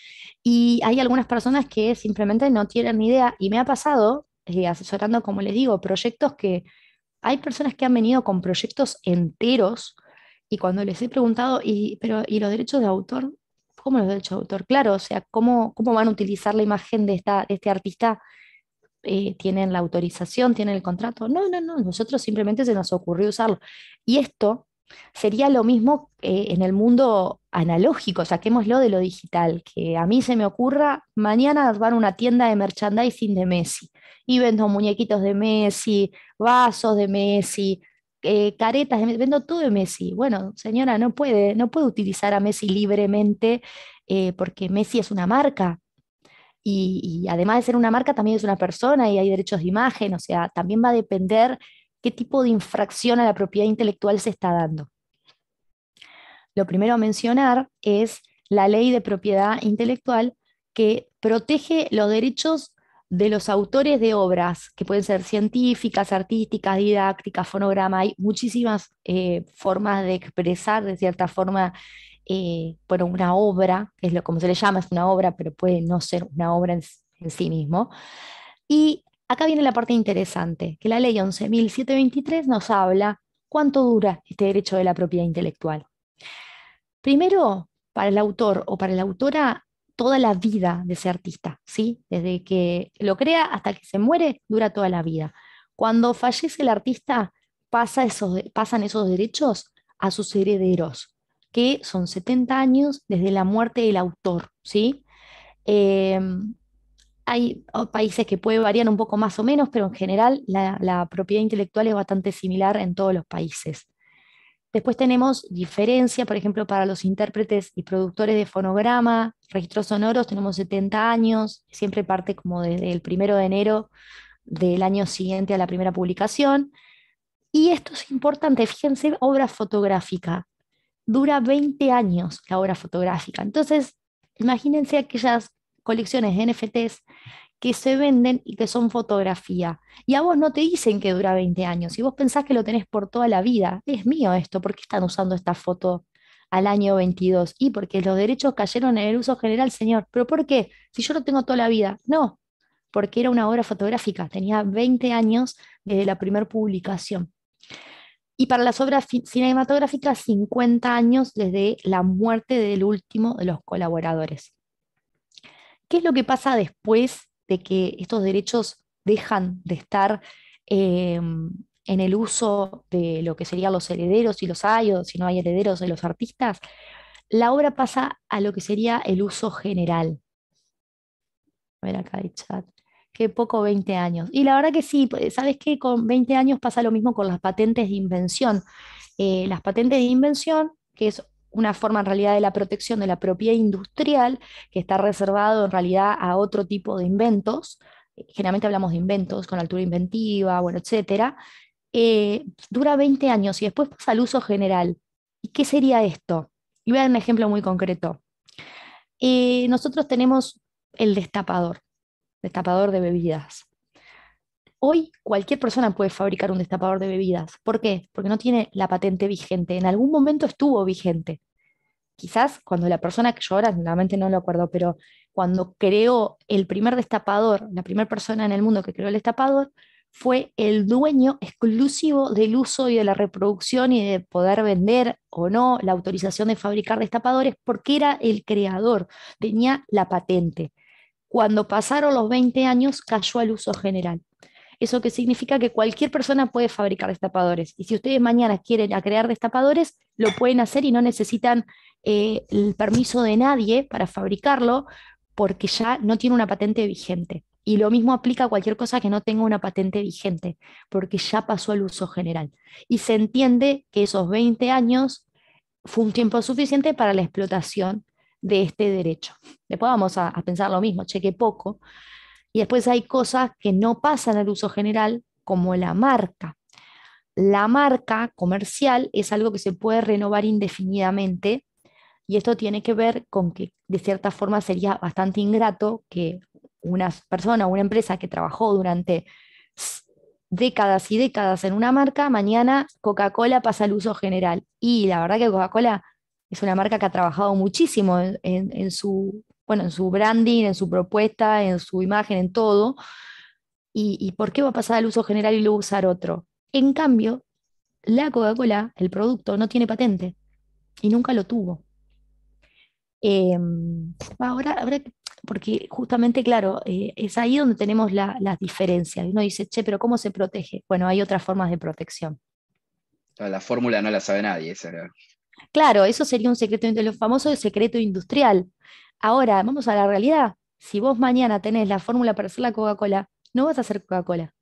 y hay algunas personas que simplemente no tienen ni idea. Y me ha pasado, asesorando, como les digo, proyectos que hay personas que han venido con proyectos enteros, y cuando les he preguntado, ¿y los derechos de autor? ¿Cómo los derechos de autor? Claro, o sea, ¿cómo van a utilizar la imagen de este artista? ¿Tienen la autorización, tienen el contrato? No, no, no, nosotros simplemente se nos ocurrió usarlo. Y esto sería lo mismo en el mundo analógico, saquémoslo de lo digital, que a mí se me ocurra, mañana van a una tienda de merchandising de Messi y vendo muñequitos de Messi, vasos de Messi, caretas de Messi, vendo todo de Messi. Bueno, señora, no puede utilizar a Messi libremente porque Messi es una marca y además de ser una marca, también es una persona y hay derechos de imagen, o sea, también va a depender qué tipo de infracción a la propiedad intelectual se está dando. Lo primero a mencionar es la ley de propiedad intelectual que protege los derechos de los autores de obras, que pueden ser científicas, artísticas, didácticas, fonograma. Hay muchísimas formas de expresar de cierta forma bueno, una obra, que es como se le llama, es una obra, pero puede no ser una obra en sí mismo. Y acá viene la parte interesante, que la ley 11.723 nos habla cuánto dura este derecho de la propiedad intelectual. Primero, para el autor o para la autora, toda la vida de ese artista, ¿sí? Desde que lo crea hasta que se muere, dura toda la vida. Cuando fallece el artista, pasan esos derechos a sus herederos, que son 70 años desde la muerte del autor, ¿sí? Eh, Hay países que puede variar un poco más o menos, pero en general la propiedad intelectual es bastante similar en todos los países. Después tenemos diferencia, por ejemplo, para los intérpretes y productores de fonograma, registros sonoros, tenemos 70 años, siempre parte como desde el 1 de enero del año siguiente a la primera publicación. Y esto es importante, fíjense, obra fotográfica. Dura 20 años la obra fotográfica. Entonces, imagínense aquellas colecciones de NFTs que se venden y que son fotografía. Y a vos no te dicen que dura 20 años. Y vos pensás que lo tenés por toda la vida. Es mío esto. ¿Por qué están usando esta foto al año 22? Y porque los derechos cayeron en el uso general, señor. ¿Pero por qué? Si yo lo tengo toda la vida. No, porque era una obra fotográfica. Tenía 20 años desde la primera publicación. Y para las obras cinematográficas, 50 años desde la muerte del último de los colaboradores. ¿Qué es lo que pasa después de que estos derechos dejan de estar en el uso de lo que serían los herederos, si los hay, o si no hay herederos de los artistas? La obra pasa a lo que sería el uso general. A ver acá el chat. Qué poco 20 años. Y la verdad que sí, pues, ¿sabes qué? Con 20 años pasa lo mismo con las patentes de invención. Las patentes de invención, que es una forma en realidad de la protección de la propiedad industrial, que está reservado en realidad a otro tipo de inventos. Generalmente hablamos de inventos con altura inventiva, bueno, etcétera. Dura 20 años y después pasa al uso general. ¿Y qué sería esto? Y voy a dar un ejemplo muy concreto. Nosotros tenemos el destapador de bebidas. Hoy cualquier persona puede fabricar un destapador de bebidas. ¿Por qué? Porque no tiene la patente vigente. En algún momento estuvo vigente. Quizás cuando la persona que yo ahora, realmente no lo acuerdo, pero cuando creó el primer destapador, la primera persona en el mundo que creó el destapador, fue el dueño exclusivo del uso y de la reproducción y de poder vender o no la autorización de fabricar destapadores porque era el creador, tenía la patente. Cuando pasaron los 20 años, cayó al uso general. Eso que significa que cualquier persona puede fabricar destapadores. Y si ustedes mañana quieren crear destapadores, lo pueden hacer y no necesitan el permiso de nadie para fabricarlo porque ya no tiene una patente vigente. Y lo mismo aplica a cualquier cosa que no tenga una patente vigente, porque ya pasó al uso general. Y se entiende que esos 20 años fue un tiempo suficiente para la explotación de este derecho. Después vamos a pensar lo mismo, cheque poco. Y después hay cosas que no pasan al uso general, como la marca. La marca comercial es algo que se puede renovar indefinidamente y esto tiene que ver con que de cierta forma sería bastante ingrato que una persona o una empresa que trabajó durante décadas y décadas en una marca, mañana Coca-Cola pasa al uso general. Y la verdad que Coca-Cola es una marca que ha trabajado muchísimo en su, bueno, en su branding, en su propuesta, en su imagen, en todo. ¿Y por qué va a pasar al uso general y luego usar otro? En cambio, la Coca-Cola, el producto, no tiene patente y nunca lo tuvo. Eh, ahora, porque justamente, claro, es ahí donde tenemos las diferencias. Uno dice, che, pero ¿cómo se protege? Bueno, hay otras formas de protección. La fórmula no la sabe nadie, esa era. Claro, eso sería un secreto, de lo famoso de secreto industrial. Ahora, vamos a la realidad. Si vos mañana tenés la fórmula para hacer la Coca-Cola, no vas a hacer Coca-Cola.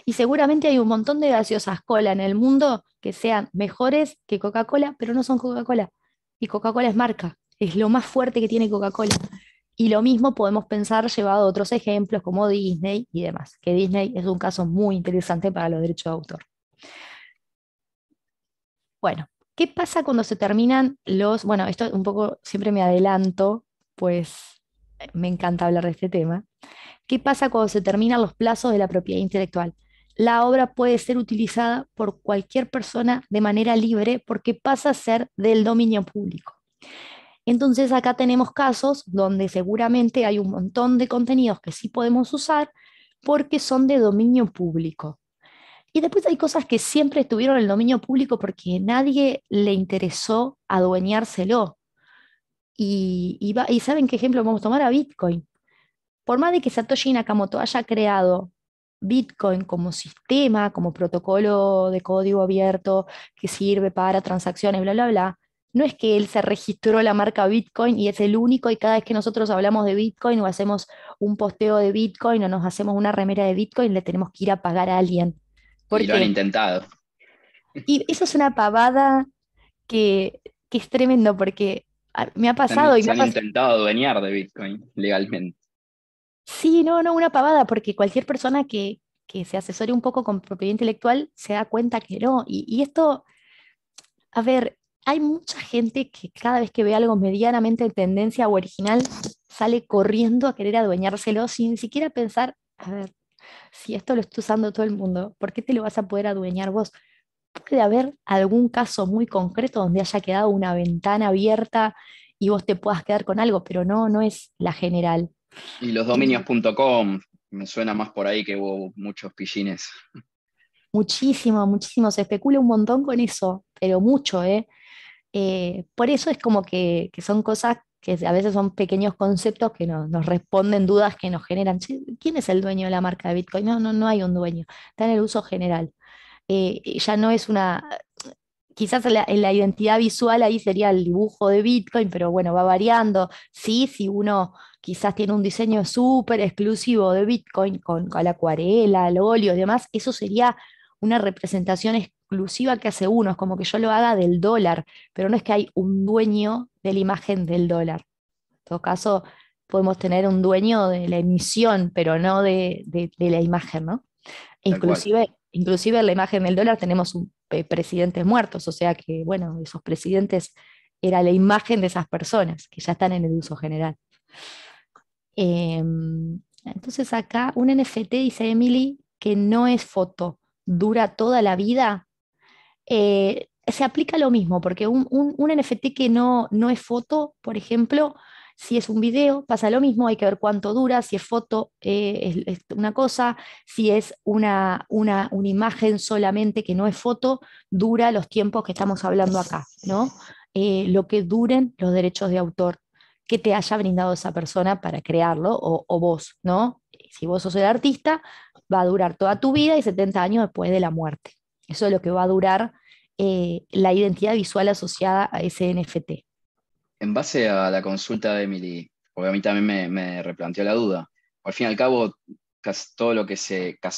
Y seguramente hay un montón de gaseosas cola en el mundo que sean mejores que Coca-Cola, pero no son Coca-Cola. Y Coca-Cola es marca, es lo más fuerte que tiene Coca-Cola. Y lo mismo podemos pensar llevado a otros ejemplos como Disney y demás, que Disney es un caso muy interesante para los derechos de autor. Bueno, ¿qué pasa cuando se terminan los... Bueno, esto un poco siempre me adelanto, pues me encanta hablar de este tema. ¿Qué pasa cuando se terminan los plazos de la propiedad intelectual? La obra puede ser utilizada por cualquier persona de manera libre porque pasa a ser del dominio público. Entonces acá tenemos casos donde seguramente hay un montón de contenidos que sí podemos usar porque son de dominio público. Y después hay cosas que siempre estuvieron en el dominio público porque nadie le interesó adueñárselo. Y ¿saben qué ejemplo vamos a tomar? A Bitcoin. Por más de que Satoshi Nakamoto haya creado Bitcoin como sistema, como protocolo de código abierto que sirve para transacciones, bla, bla, bla, no es que él se registró la marca Bitcoin y es el único y cada vez que nosotros hablamos de Bitcoin o hacemos un posteo de Bitcoin o nos hacemos una remera de Bitcoin, le tenemos que ir a pagar a alguien. Y ¿Por lo han qué? intentado. Y eso es una pavada que es tremendo porque me ha pasado y me Se ha han pasado. intentado adueñar de Bitcoin legalmente. Sí, no, no, una pavada, porque cualquier persona que se asesore un poco con propiedad intelectual se da cuenta que no. Y esto, a ver, hay mucha gente que cada vez que ve algo medianamente de tendencia o original, sale corriendo a querer adueñárselo sin siquiera pensar, a ver, si esto lo está usando todo el mundo, ¿por qué te lo vas a poder adueñar vos? Puede haber algún caso muy concreto donde haya quedado una ventana abierta y vos te puedas quedar con algo, pero no, no es la general. Y los Y dominios.com, me suena más por ahí que hubo muchos pillines. muchísimo, muchísimo, se especula un montón con eso, pero mucho, ¿eh? Por eso es como que son cosas que a veces son pequeños conceptos que nos responden dudas que nos generan. "Che, ¿quién es el dueño de la marca de Bitcoin? No, no, no hay un dueño, está en el uso general. Ya no es una, quizás en la identidad visual ahí sería el dibujo de Bitcoin, pero bueno, va variando. Sí, si uno quizás tiene un diseño súper exclusivo de Bitcoin con la acuarela, el óleo y demás, eso sería una representación exclusiva que hace uno, es como que yo lo haga del dólar, pero no es que hay un dueño de la imagen del dólar. En todo caso, podemos tener un dueño de la emisión, pero no de la imagen, ¿no? Tal cual. Inclusive en la imagen del dólar tenemos presidentes muertos, o sea que, bueno, esos presidentes era la imagen de esas personas que ya están en el uso general. Entonces acá un NFT, dice Emily, que no es foto, dura toda la vida. Se aplica lo mismo, porque un NFT que no es foto, por ejemplo, si es un video, pasa lo mismo, hay que ver cuánto dura, si es foto es una cosa, si es una imagen solamente que no es foto, dura los tiempos que estamos hablando acá, ¿no? Lo que duren los derechos de autor que te haya brindado esa persona para crearlo, o vos, ¿no? Si vos sos el artista, va a durar toda tu vida y 70 años después de la muerte. Eso es lo que va a durar la identidad visual asociada a ese NFT. En base a la consulta de Emily, porque a mí también me replanteó la duda, al fin y al cabo, casi todo lo que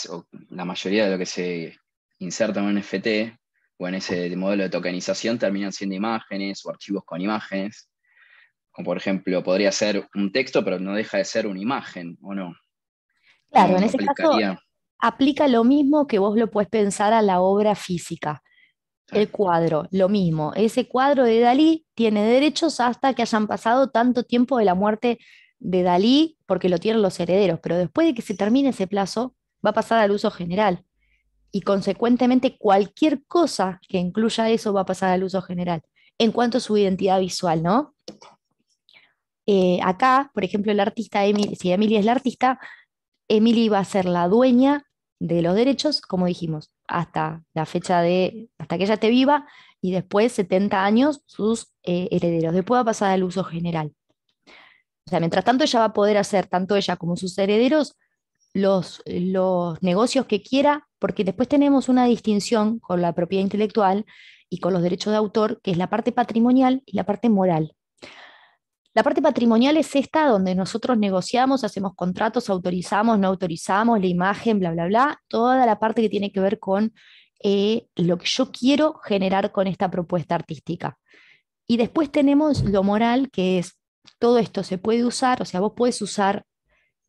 o la mayoría de lo que se inserta en un NFT o en ese modelo de tokenización terminan siendo imágenes o archivos con imágenes. Como por ejemplo, podría ser un texto, pero no deja de ser una imagen, ¿o no? Claro, en No ese caso aplicaría. aplica lo mismo que vos lo puedes pensar a la obra física. Claro, El cuadro, lo mismo. Ese cuadro de Dalí tiene derechos hasta que hayan pasado tanto tiempo de la muerte de Dalí, porque lo tienen los herederos, pero después de que se termine ese plazo, va a pasar al uso general. Y consecuentemente cualquier cosa que incluya eso va a pasar al uso general. En cuanto a su identidad visual, ¿no? Acá, por ejemplo, el artista Emily, si Emily es la artista, Emily va a ser la dueña de los derechos, como dijimos, hasta la fecha hasta que ella esté viva y después 70 años sus herederos. Después va a pasar al uso general. O sea, mientras tanto ella va a poder hacer, tanto ella como sus herederos, los negocios que quiera, porque después tenemos una distinción con la propiedad intelectual y con los derechos de autor, que es la parte patrimonial y la parte moral. La parte patrimonial es esta donde nosotros negociamos, hacemos contratos, autorizamos, no autorizamos, la imagen, bla, bla, bla, toda la parte que tiene que ver con lo que yo quiero generar con esta propuesta artística. Y después tenemos lo moral, que es todo esto se puede usar, o sea, vos puedes usar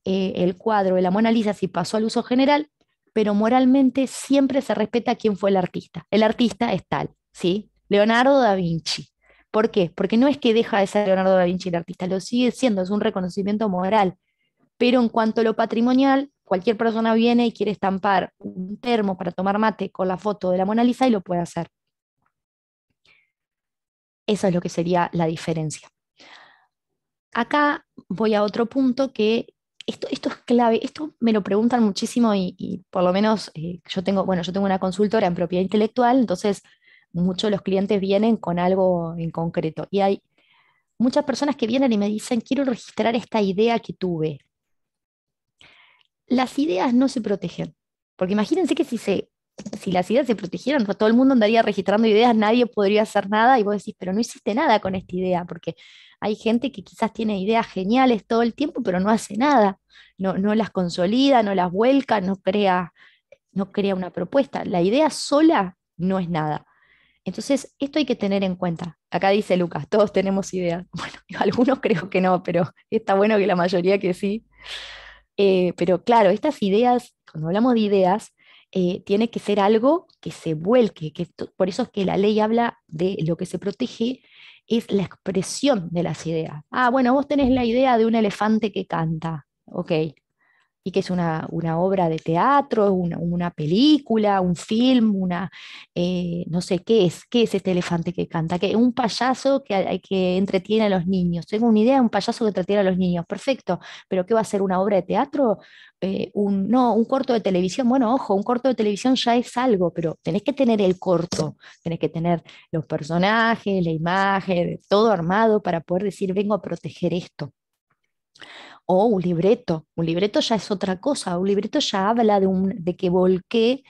el cuadro de la Mona Lisa si pasó al uso general, pero moralmente siempre se respeta quién fue el artista. El artista es tal, ¿sí? Leonardo da Vinci. ¿Por qué? Porque no es que deja de ser Leonardo da Vinci el artista, lo sigue siendo, es un reconocimiento moral. Pero en cuanto a lo patrimonial, cualquier persona viene y quiere estampar un termo para tomar mate con la foto de la Mona Lisa y lo puede hacer. Eso es lo que sería la diferencia. Acá voy a otro punto que esto es clave, esto me lo preguntan muchísimo y por lo menos yo tengo una consultora en propiedad intelectual, entonces muchos de los clientes vienen con algo en concreto y hay muchas personas que vienen y me dicen, quiero registrar esta idea que tuve. Las ideas no se protegen, porque imagínense que si las ideas se protegieran, pues todo el mundo andaría registrando ideas, nadie podría hacer nada y vos decís, pero no hiciste nada con esta idea, porque hay gente que quizás tiene ideas geniales todo el tiempo, pero no hace nada, no las consolida, no las vuelca, no crea una propuesta. La idea sola no es nada. Entonces, esto hay que tener en cuenta. Acá dice Lucas, todos tenemos ideas. Bueno, algunos creo que no, pero está bueno que la mayoría que sí. Pero claro, estas ideas, cuando hablamos de ideas, tiene que ser algo que se vuelque, por eso es que la ley habla de lo que se protege es la expresión de las ideas. Ah, bueno, vos tenés la idea de un elefante que canta, ok, y que es una obra de teatro, una película, un film, no sé, qué es este elefante que canta? ¿Qué? Un payaso que entretiene a los niños. Tengo una idea de un payaso que entretiene a los niños, perfecto, pero ¿qué va a ser una obra de teatro? No, un corto de televisión, bueno, ojo, un corto de televisión ya es algo, pero tenés que tener el corto, tenés que tener los personajes, la imagen, todo armado para poder decir, vengo a proteger esto. O un libreto ya es otra cosa, un libreto ya habla de que volqué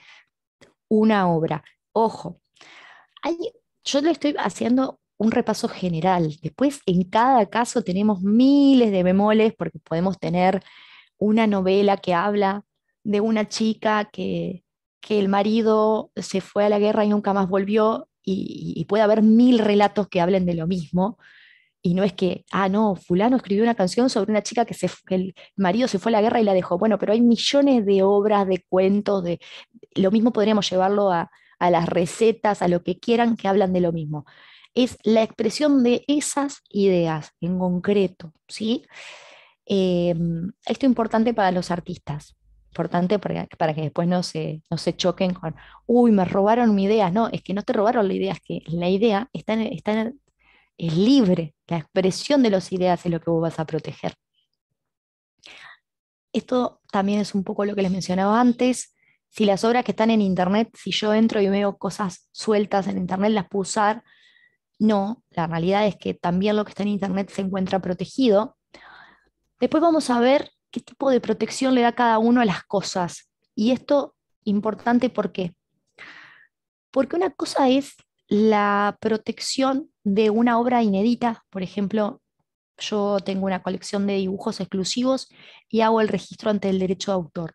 una obra. Ojo, hay- yo le estoy haciendo un repaso general. Después, en cada caso tenemos miles de bemoles porque podemos tener una novela que habla de una chica que el marido se fue a la guerra y nunca más volvió y puede haber mil relatos que hablen de lo mismo. Y no es que, no, fulano escribió una canción sobre una chica que el marido se fue a la guerra y la dejó. Bueno, pero hay millones de obras, de cuentos, lo mismo podríamos llevarlo a las recetas, a lo que quieran que hablan de lo mismo. Es la expresión de esas ideas en concreto, ¿sí? Esto es importante para los artistas, importante para que después no se choquen con, uy, me robaron mi idea. No, es que no te robaron la idea, es que la idea es libre, la expresión de las ideas es lo que vos vas a proteger. Esto también es un poco lo que les mencionaba antes. Si las obras que están en Internet, si yo entro y veo cosas sueltas en Internet, las puedo usar. No, la realidad es que también lo que está en Internet se encuentra protegido. Después vamos a ver qué tipo de protección le da cada uno a las cosas. Y esto importante, ¿por qué? Porque una cosa es la protección de una obra inédita, por ejemplo, yo tengo una colección de dibujos exclusivos y hago el registro ante el derecho de autor.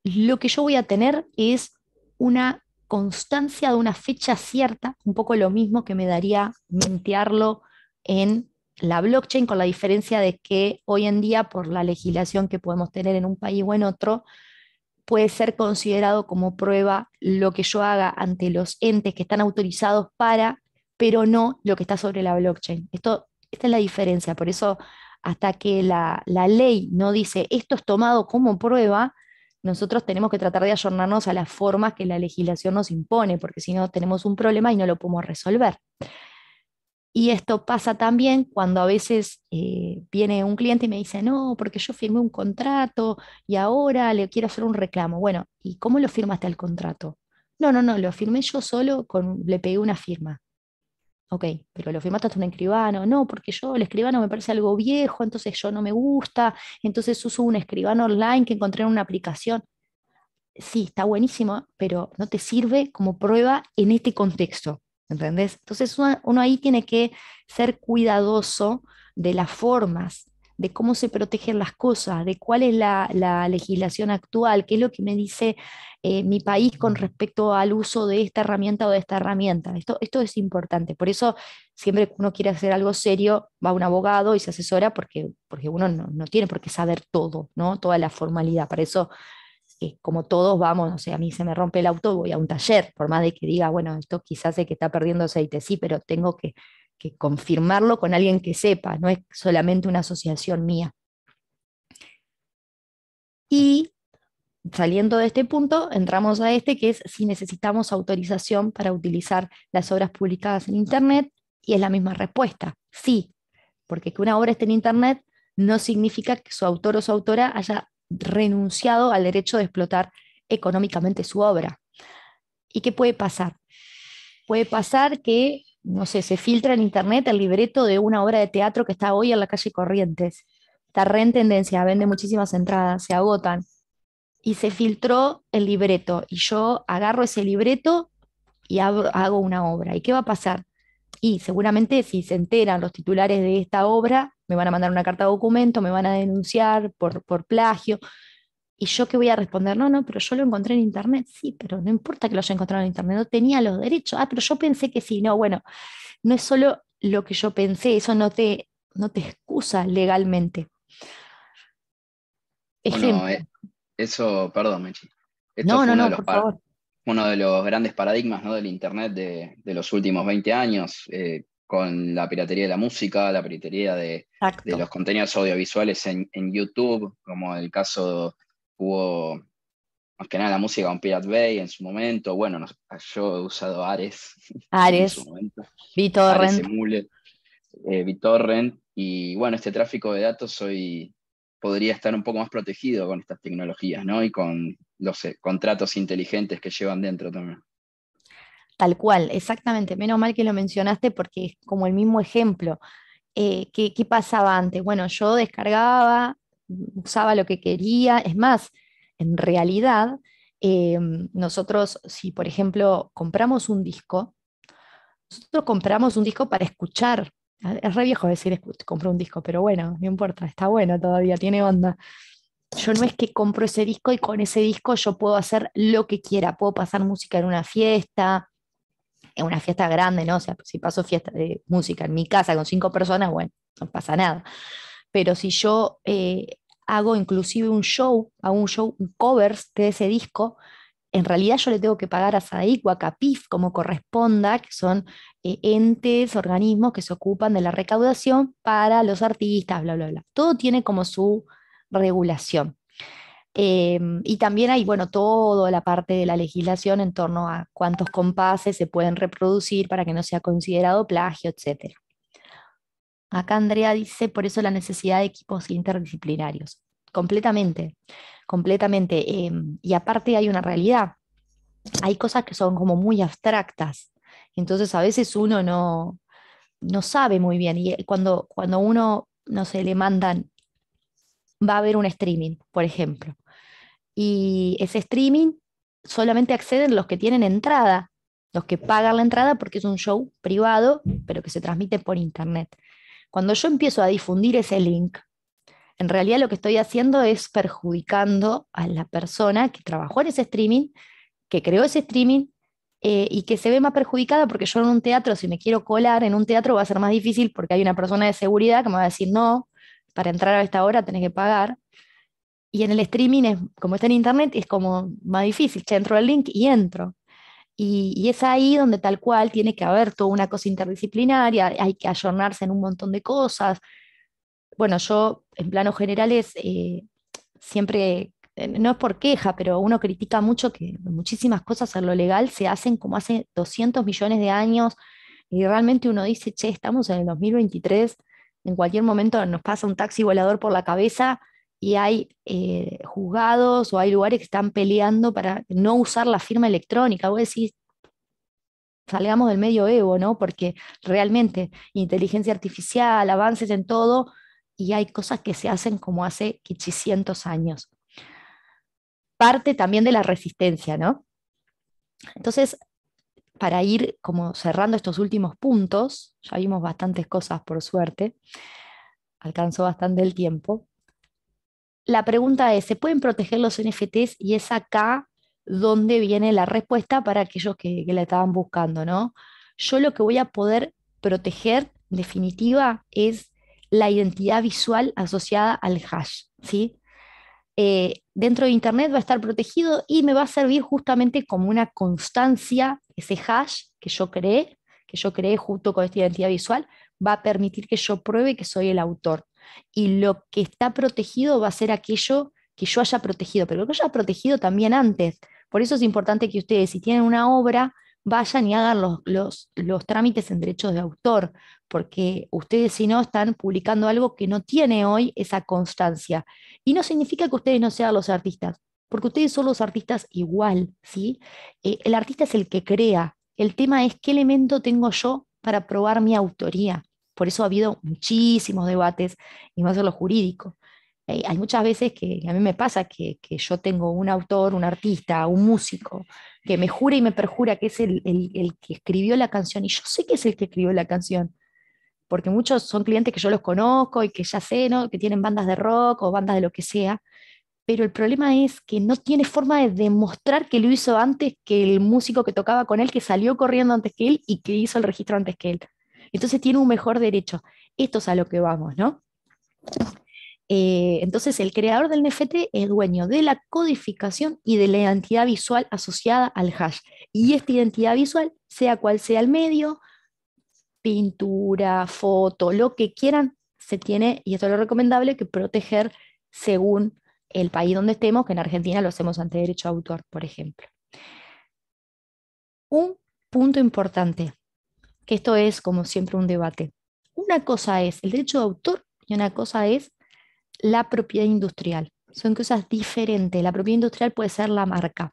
Lo que yo voy a tener es una constancia de una fecha cierta, un poco lo mismo que me daría mintearlo en la blockchain, con la diferencia de que hoy en día, por la legislación que podemos tener en un país o en otro, puede ser considerado como prueba lo que yo haga ante los entes que están autorizados para, pero no lo que está sobre la blockchain. Esta es la diferencia, por eso hasta que la ley no dice esto es tomado como prueba, nosotros tenemos que tratar de ayornarnos a las formas que la legislación nos impone, porque si no tenemos un problema y no lo podemos resolver. Y esto pasa también cuando a veces viene un cliente y me dice, no, porque yo firmé un contrato y ahora le quiero hacer un reclamo. Bueno, ¿y cómo lo firmaste el contrato? No, no, no, lo firmé yo solo, le pegué una firma. Ok, pero lo firmaste hasta un escribano. No, porque yo el escribano me parece algo viejo, entonces yo no me gusta, entonces uso un escribano online que encontré en una aplicación. Sí, está buenísimo, pero no te sirve como prueba en este contexto, ¿entendés? Entonces uno ahí tiene que ser cuidadoso de las formas, de cómo se protegen las cosas, de cuál es la legislación actual, qué es lo que me dice mi país con respecto al uso de esta herramienta o de esta herramienta. Esto es importante. Por eso, siempre que uno quiere hacer algo serio, va a un abogado y se asesora porque uno no tiene por qué saber todo, ¿no? Toda la formalidad. Para eso como todos vamos, o sea, a mí se me rompe el auto, voy a un taller, por más de que diga, bueno, esto quizás es que está perdiendo aceite, sí, pero tengo que confirmarlo con alguien que sepa, no es solamente una asociación mía. Y saliendo de este punto, entramos a este, que es si necesitamos autorización para utilizar las obras publicadas en Internet, y es la misma respuesta, sí, porque que una obra esté en Internet no significa que su autor o su autora haya renunciado al derecho de explotar económicamente su obra. ¿Y qué puede pasar? Puede pasar que, no sé, se filtra en Internet el libreto de una obra de teatro que está hoy en la calle Corrientes. Está re en tendencia, vende muchísimas entradas, se agotan. Y se filtró el libreto y yo agarro ese libreto y hago una obra. ¿Y qué va a pasar? Y seguramente si se enteran los titulares de esta obra, me van a mandar una carta de documento, me van a denunciar por plagio. ¿Y yo qué voy a responder? No, no, pero yo lo encontré en internet. Sí, pero no importa que lo haya encontrado en internet, no tenía los derechos. Ah, pero yo pensé que sí. No, bueno, no es solo lo que yo pensé, eso no te excusa legalmente. Bueno, Ejemplo. eso, perdón, Mechi. Esto No, fue no, no, por favor. uno de los grandes paradigmas, ¿no? Del Internet de los últimos 20 años, con la piratería de la música, la piratería de Exacto. los contenidos audiovisuales en YouTube, como el caso hubo más que nada la música con Pirate Bay en su momento. Bueno, yo he usado Ares en su Ares, momento, Ares BitTorrent. Emule, BitTorrent, y bueno, este tráfico de datos hoy podría estar un poco más protegido con estas tecnologías, ¿no? Y con los contratos inteligentes que llevan dentro también. Tal cual, exactamente. Menos mal que lo mencionaste porque es como el mismo ejemplo. ¿Qué pasaba antes? Bueno, yo descargaba, usaba lo que quería. Es más, en realidad, nosotros, si por ejemplo compramos un disco, nosotros compramos un disco para escuchar. Es re viejo decir compré un disco, pero bueno, no importa, está bueno todavía, tiene onda. Yo no es que compro ese disco y con ese disco yo puedo hacer lo que quiera, puedo pasar música en una fiesta grande, ¿no? O sea, si paso fiesta de música en mi casa con 5 personas, bueno, no pasa nada. Pero si yo hago inclusive hago un show, un covers de ese disco, en realidad yo le tengo que pagar a SADIC o a CAPIF como corresponda, que son entes, organismos que se ocupan de la recaudación para los artistas, bla, bla, bla. Todo tiene como su regulación. Y también hay, bueno, toda la parte de la legislación en torno a cuántos compases se pueden reproducir para que no sea considerado plagio, etcétera. Acá Andrea dice, por eso la necesidad de equipos interdisciplinarios. Completamente, completamente. Y aparte hay una realidad. Hay cosas que son como muy abstractas. Entonces a veces uno no sabe muy bien. Y cuando uno, no sé, le mandan, va a ver un streaming, por ejemplo. Y ese streaming solamente acceden los que tienen entrada, los que pagan la entrada porque es un show privado, pero que se transmite por internet. Cuando yo empiezo a difundir ese link, en realidad lo que estoy haciendo es perjudicando a la persona que trabajó en ese streaming, que creó ese streaming, y que se ve más perjudicada porque yo en un teatro, si me quiero colar en un teatro, va a ser más difícil porque hay una persona de seguridad que me va a decir, no, para entrar a esta hora tenés que pagar. Y en el streaming, como está en internet, es como más difícil. Che, entro al link y entro. Y es ahí donde tal cual tiene que haber toda una cosa interdisciplinaria, hay que ayornarse en un montón de cosas. Bueno, yo en planos generales siempre, no es por queja, pero uno critica mucho que muchísimas cosas en lo legal se hacen como hace 200 millones de años, y realmente uno dice, che, estamos en el 2023, en cualquier momento nos pasa un taxi volador por la cabeza y hay juzgados o hay lugares que están peleando para no usar la firma electrónica. Vos decís, salgamos del medioevo, ¿no? Porque realmente inteligencia artificial, avances en todo, y hay cosas que se hacen como hace 500 años. Parte también de la resistencia, ¿no? Entonces, para ir como cerrando estos últimos puntos, ya vimos bastantes cosas por suerte, alcanzó bastante el tiempo. La pregunta es, ¿se pueden proteger los NFTs? Y es acá donde viene la respuesta para aquellos que la estaban buscando, ¿no? Yo lo que voy a poder proteger, en definitiva, es la identidad visual asociada al hash, ¿sí? Dentro de Internet va a estar protegido y me va a servir justamente como una constancia, ese hash que yo creé junto con esta identidad visual, va a permitir que yo pruebe que soy el autor. Y lo que está protegido va a ser aquello que yo haya protegido, pero que yo haya protegido también antes. Por eso es importante que ustedes, si tienen una obra, vayan y hagan los trámites en derechos de autor, porque ustedes si no están publicando algo que no tiene hoy esa constancia. Y no significa que ustedes no sean los artistas, porque ustedes son los artistas igual, ¿sí? El artista es el que crea. El tema es qué elemento tengo yo para probar mi autoría. Por eso ha habido muchísimos debates, y más en lo jurídico. Hay muchas veces que a mí me pasa que yo tengo un autor, un artista, un músico, que me jura y me perjura que es el que escribió la canción, y yo sé que es el que escribió la canción, porque muchos son clientes que yo los conozco y que ya sé, ¿no? Que tienen bandas de rock o bandas de lo que sea, pero el problema es que no tiene forma de demostrar que lo hizo antes que el músico que tocaba con él, que salió corriendo antes que él y que hizo el registro antes que él. Entonces tiene un mejor derecho. Esto es a lo que vamos, ¿no? Entonces el creador del NFT es dueño de la codificación y de la identidad visual asociada al hash. Y esta identidad visual, sea cual sea el medio, pintura, foto, lo que quieran, se tiene, y esto es lo recomendable, que proteger según el país donde estemos, que en Argentina lo hacemos ante derecho de autor, por ejemplo. Un punto importante, que esto es como siempre un debate. Una cosa es el derecho de autor y una cosa es la propiedad industrial. Son cosas diferentes. La propiedad industrial puede ser la marca.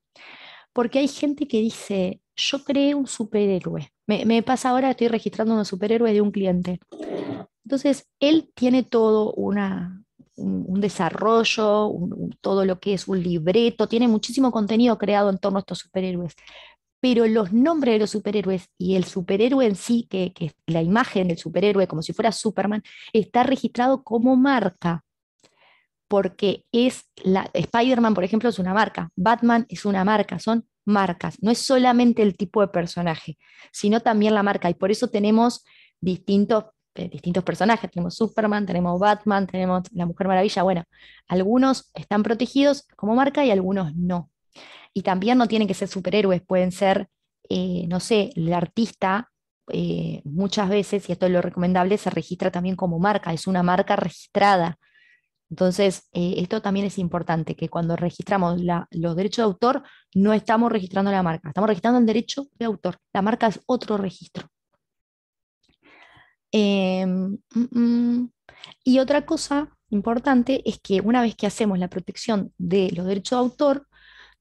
Porque hay gente que dice, yo creé un superhéroe. Me pasa ahora, estoy registrando un superhéroe de un cliente. Entonces, él tiene todo un desarrollo, todo lo que es un libreto, tiene muchísimo contenido creado en torno a estos superhéroes. Pero los nombres de los superhéroes y el superhéroe en sí, que es la imagen del superhéroe, como si fuera Superman, está registrado como marca, porque Spider-Man, por ejemplo, es una marca, Batman es una marca, son marcas, no es solamente el tipo de personaje, sino también la marca, y por eso tenemos distintos personajes, tenemos Superman, tenemos Batman, tenemos la Mujer Maravilla, bueno, algunos están protegidos como marca y algunos no. Y también no tienen que ser superhéroes, pueden ser, no sé, el artista, muchas veces, y esto es lo recomendable, se registra también como marca, es una marca registrada. Entonces, esto también es importante, que cuando registramos los derechos de autor, no estamos registrando la marca, estamos registrando el derecho de autor. La marca es otro registro. Y otra cosa importante es que una vez que hacemos la protección de los derechos de autor,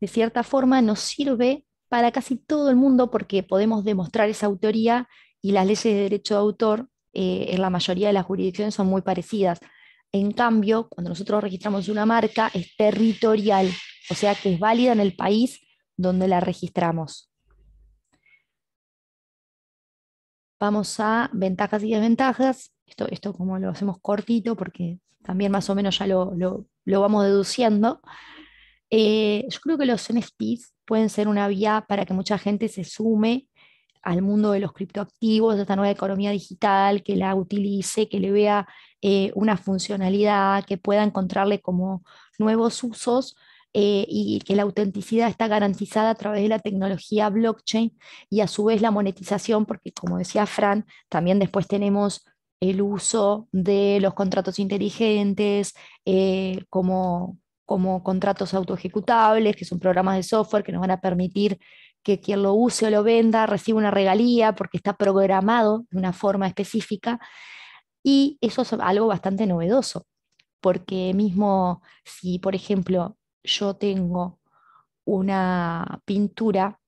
de cierta forma nos sirve para casi todo el mundo porque podemos demostrar esa autoría, y las leyes de derecho de autor en la mayoría de las jurisdicciones son muy parecidas. En cambio, cuando nosotros registramos una marca, es territorial, o sea que es válida en el país donde la registramos. Vamos a ventajas y desventajas. Esto como lo hacemos cortito porque también más o menos ya lo vamos deduciendo. Yo creo que los NFTs pueden ser una vía para que mucha gente se sume al mundo de los criptoactivos, de esta nueva economía digital, que la utilice, que le vea una funcionalidad, que pueda encontrarle como nuevos usos, y que la autenticidad está garantizada a través de la tecnología blockchain y a su vez la monetización, porque como decía Fran, también después tenemos el uso de los contratos inteligentes, como contratos autoejecutables, que son programas de software que nos van a permitir que quien lo use o lo venda reciba una regalía porque está programado de una forma específica. Y eso es algo bastante novedoso, porque mismo si, por ejemplo, yo tengo una pintura,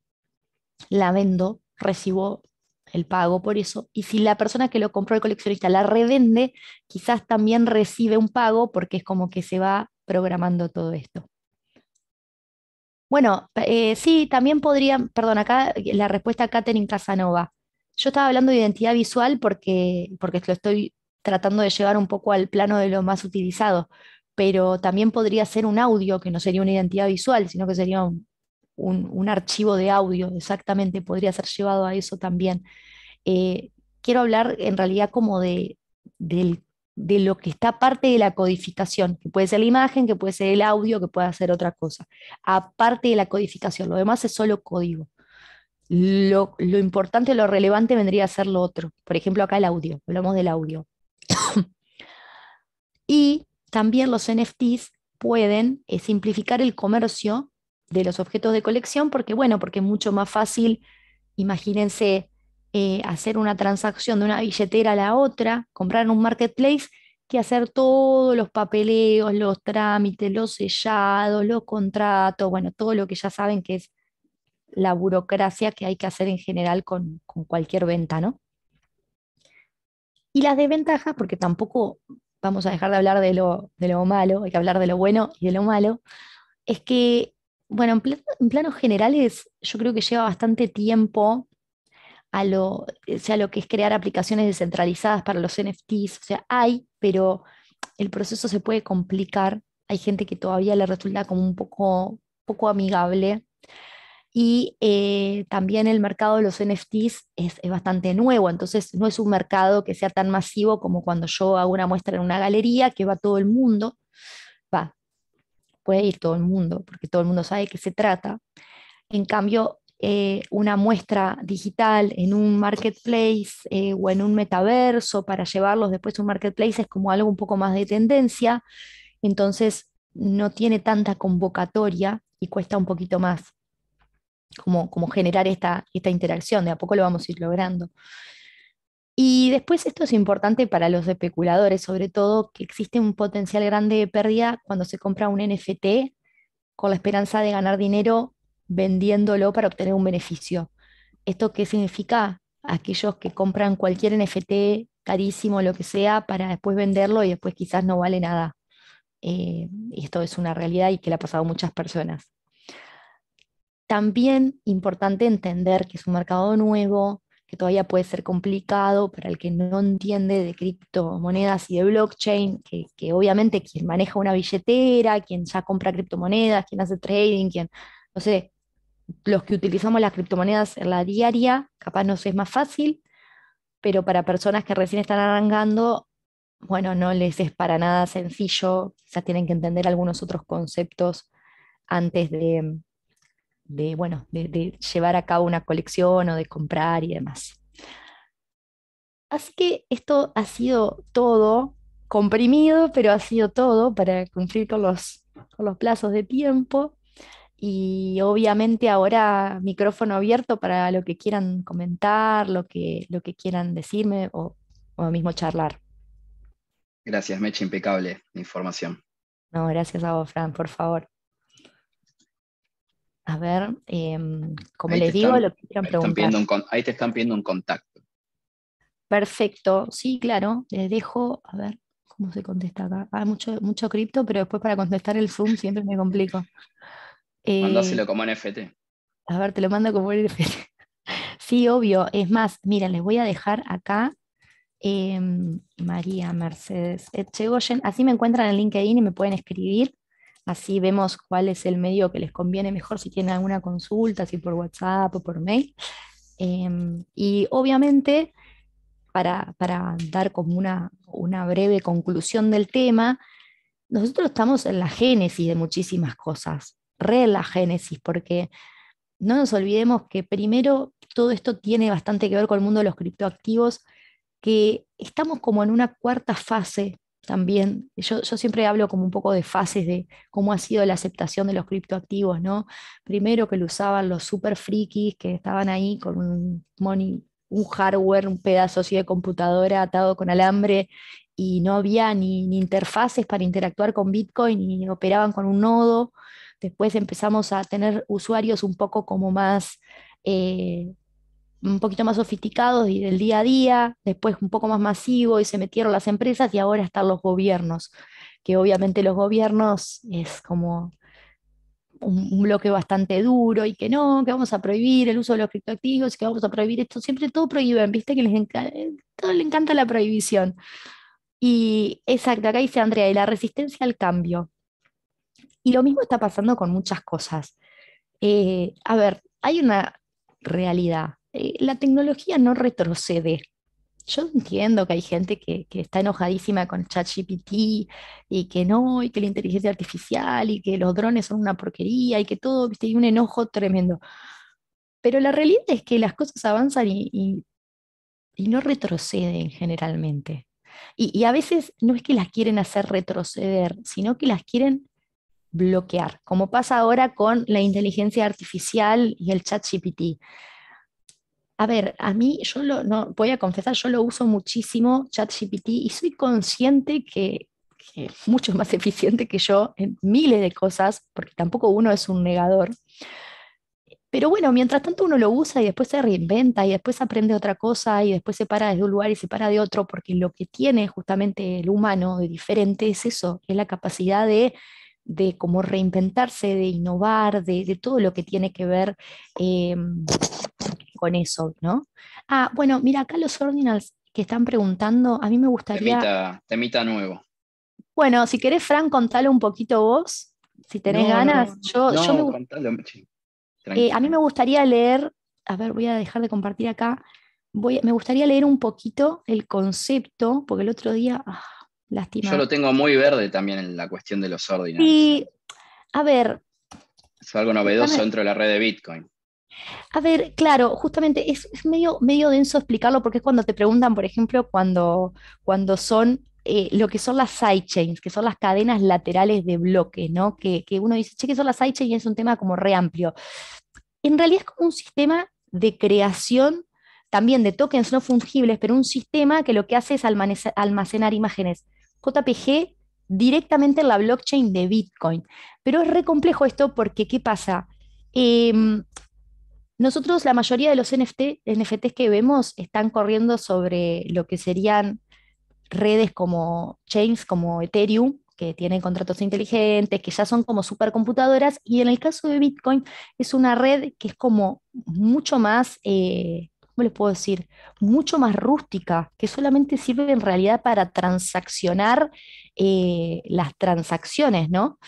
la vendo, recibo el pago por eso, y si la persona que lo compró, el coleccionista, la revende, quizás también recibe un pago porque es como que se va programando todo esto. Bueno, sí, también podría, perdón, acá la respuesta a Katherine Casanova. Yo estaba hablando de identidad visual porque lo estoy tratando de llevar un poco al plano de lo más utilizado, pero también podría ser un audio, que no sería una identidad visual, sino que sería un archivo de audio, exactamente, podría ser llevado a eso también. eh, Quiero hablar en realidad como de lo que está aparte de la codificación, que puede ser la imagen, que puede ser el audio, que puede ser otra cosa. Aparte de la codificación, lo demás es solo código. Lo importante, lo relevante vendría a ser lo otro. Por ejemplo, acá el audio, hablamos del audio. Y también los NFTs pueden simplificar el comercio de los objetos de colección porque, bueno, porque es mucho más fácil. Imagínense hacer una transacción de una billetera a la otra, comprar en un marketplace, que hacer todos los papeleos, los trámites, los sellados, los contratos, bueno, todo lo que ya saben que es la burocracia que hay que hacer en general con cualquier venta, ¿no? Y las desventajas, porque tampoco vamos a dejar de hablar de lo malo, hay que hablar de lo bueno y de lo malo, es que, bueno, en planos generales, yo creo que lleva bastante tiempo o sea, lo que es crear aplicaciones descentralizadas para los NFTs. O sea, hay, pero el proceso se puede complicar. Hay gente que todavía le resulta como un poco amigable. Y también el mercado de los NFTs es bastante nuevo, entonces no es un mercado que sea tan masivo como cuando yo hago una muestra en una galería que va todo el mundo. Va, puede ir todo el mundo, porque todo el mundo sabe de qué se trata. En cambio, una muestra digital en un marketplace o en un metaverso para llevarlos después a un marketplace es como algo un poco más de tendencia, entonces no tiene tanta convocatoria y cuesta un poquito más como generar esta interacción, de a poco lo vamos a ir logrando. Y después esto es importante para los especuladores, sobre todo que existe un potencial grande de pérdida cuando se compra un NFT con la esperanza de ganar dinero vendiéndolo para obtener un beneficio. ¿Esto qué significa? Aquellos que compran cualquier NFT carísimo, lo que sea, para después venderlo y después quizás no vale nada. Esto es una realidad y que le ha pasado a muchas personas. También importante entender que es un mercado nuevo, que todavía puede ser complicado para el que no entiende de criptomonedas y de blockchain, que obviamente quien maneja una billetera, quien ya compra criptomonedas, quien hace trading, quien, no sé, los que utilizamos las criptomonedas en la diaria, capaz nos es más fácil, pero para personas que recién están arrancando, bueno, no les es para nada sencillo, quizás tienen que entender algunos otros conceptos antes de llevar a cabo una colección o de comprar y demás. Así que esto ha sido todo comprimido, pero ha sido todo para cumplir con los plazos de tiempo. Y obviamente ahora micrófono abierto para lo que quieran comentar, lo que quieran decirme o mismo charlar. Gracias, Meche, impecable la información. No, gracias a vos, Fran, por favor. A ver, como Ahí te les digo, están, lo que quieran ahí están preguntar. pidiendo ahí te están pidiendo un contacto. Perfecto, sí, claro, les dejo, a ver, ¿cómo se contesta acá? Hay mucho cripto, pero después para contestar el Zoom siempre me complico. Eh, Mandáselo como NFT. a ver, te lo mando como el Sí, obvio. Es más, miren, les voy a dejar acá María Mercedes Etchegoyen. Así me encuentran en LinkedIn y me pueden escribir. Así vemos cuál es el medio que les conviene mejor, si tienen alguna consulta, si por WhatsApp o por mail. Y obviamente, para dar como una breve conclusión del tema, nosotros estamos en la génesis de muchísimas cosas, re en la génesis, porque no nos olvidemos que primero todo esto tiene bastante que ver con el mundo de los criptoactivos, que estamos como en una cuarta fase también. Yo siempre hablo como un poco de fases de cómo ha sido la aceptación de los criptoactivos, ¿no? Primero que lo usaban los super frikis que estaban ahí con un hardware, un pedazo así de computadora atado con alambre y no había ni interfaces para interactuar con Bitcoin y operaban con un nodo. Después empezamos a tener usuarios un poco como más, un poquito más sofisticados y del día a día, después un poco más masivo y se metieron las empresas y ahora están los gobiernos, que obviamente los gobiernos es como un bloque bastante duro y que no, que vamos a prohibir el uso de los criptoactivos, que vamos a prohibir esto, siempre todo prohíben, viste que todo le encanta la prohibición. Y exacto, acá dice Andrea, y la resistencia al cambio. Y lo mismo está pasando con muchas cosas. A ver, hay una realidad. La tecnología no retrocede. Yo entiendo que hay gente que está enojadísima con ChatGPT y que no, y que la inteligencia artificial y que los drones son una porquería y que todo, viste, hay un enojo tremendo. Pero la realidad es que las cosas avanzan y no retroceden generalmente. Y a veces no es que las quieren hacer retroceder, sino que las quieren bloquear, como pasa ahora con la inteligencia artificial y el chat GPT. A ver, a mí, no, voy a confesar, yo lo uso muchísimo, ChatGPT, y soy consciente que es mucho más eficiente que yo en miles de cosas, porque tampoco uno es un negador. Pero bueno, mientras tanto uno lo usa y después se reinventa y después aprende otra cosa y después se para desde un lugar y se para de otro, porque lo que tiene justamente el humano de diferente es eso, es la capacidad de como reinventarse, de innovar, de todo lo que tiene que ver eh, con eso, ¿no? Ah, bueno, mira, acá los ordinals que están preguntando, a mí me gustaría, Temita nuevo. bueno, si querés, Fran, contale un poquito vos, si tenés No, no, ganas. no, Yo no, contalo, sí, a mí tranqui. me gustaría leer, a ver, voy a dejar de compartir acá, me gustaría leer un poquito el concepto, porque el otro día, Yo lástima. lo tengo muy verde también en la cuestión de los ordinals. Y, a ver, Es algo novedoso déjame, dentro de la red de Bitcoin. a ver, claro, justamente es medio denso explicarlo porque es cuando te preguntan, por ejemplo, cuando son lo que son las sidechains, que son las cadenas laterales de bloque, ¿no? Que uno dice, che, ¿qué son las sidechains? Y es un tema como re amplio. En realidad es como un sistema de creación también de tokens no fungibles, pero un sistema que lo que hace es almacenar imágenes JPG directamente en la blockchain de Bitcoin. Pero es re complejo esto porque, ¿qué pasa? Em, nosotros, la mayoría de los NFTs que vemos están corriendo sobre lo que serían redes como chains como Ethereum, que tienen contratos inteligentes, que ya son como supercomputadoras, y en el caso de Bitcoin es una red que es como mucho más, ¿cómo les puedo decir? Mucho más rústica, que solamente sirve en realidad para transaccionar las transacciones, ¿no?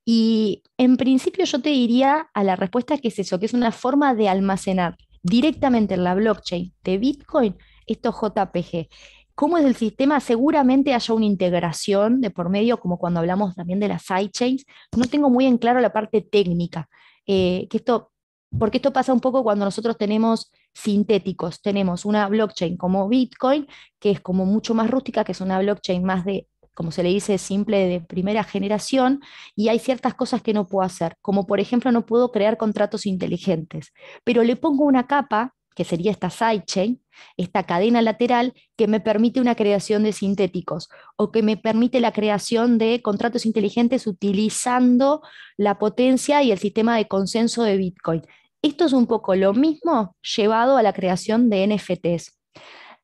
Y en principio yo te diría a la respuesta que es eso, que es una forma de almacenar directamente en la blockchain de Bitcoin estos JPG. ¿Cómo es el sistema? Seguramente haya una integración de por medio, como cuando hablamos también de las sidechains. No tengo muy en claro la parte técnica, porque esto pasa un poco cuando nosotros tenemos sintéticos. Tenemos una blockchain como Bitcoin, que es como mucho más rústica, que es una blockchain más de, como se le dice, simple de primera generación, y hay ciertas cosas que no puedo hacer, como por ejemplo no puedo crear contratos inteligentes, pero le pongo una capa, que sería esta sidechain, esta cadena lateral que me permite una creación de sintéticos o que me permite la creación de contratos inteligentes utilizando la potencia y el sistema de consenso de Bitcoin. Esto es un poco lo mismo llevado a la creación de NFTs.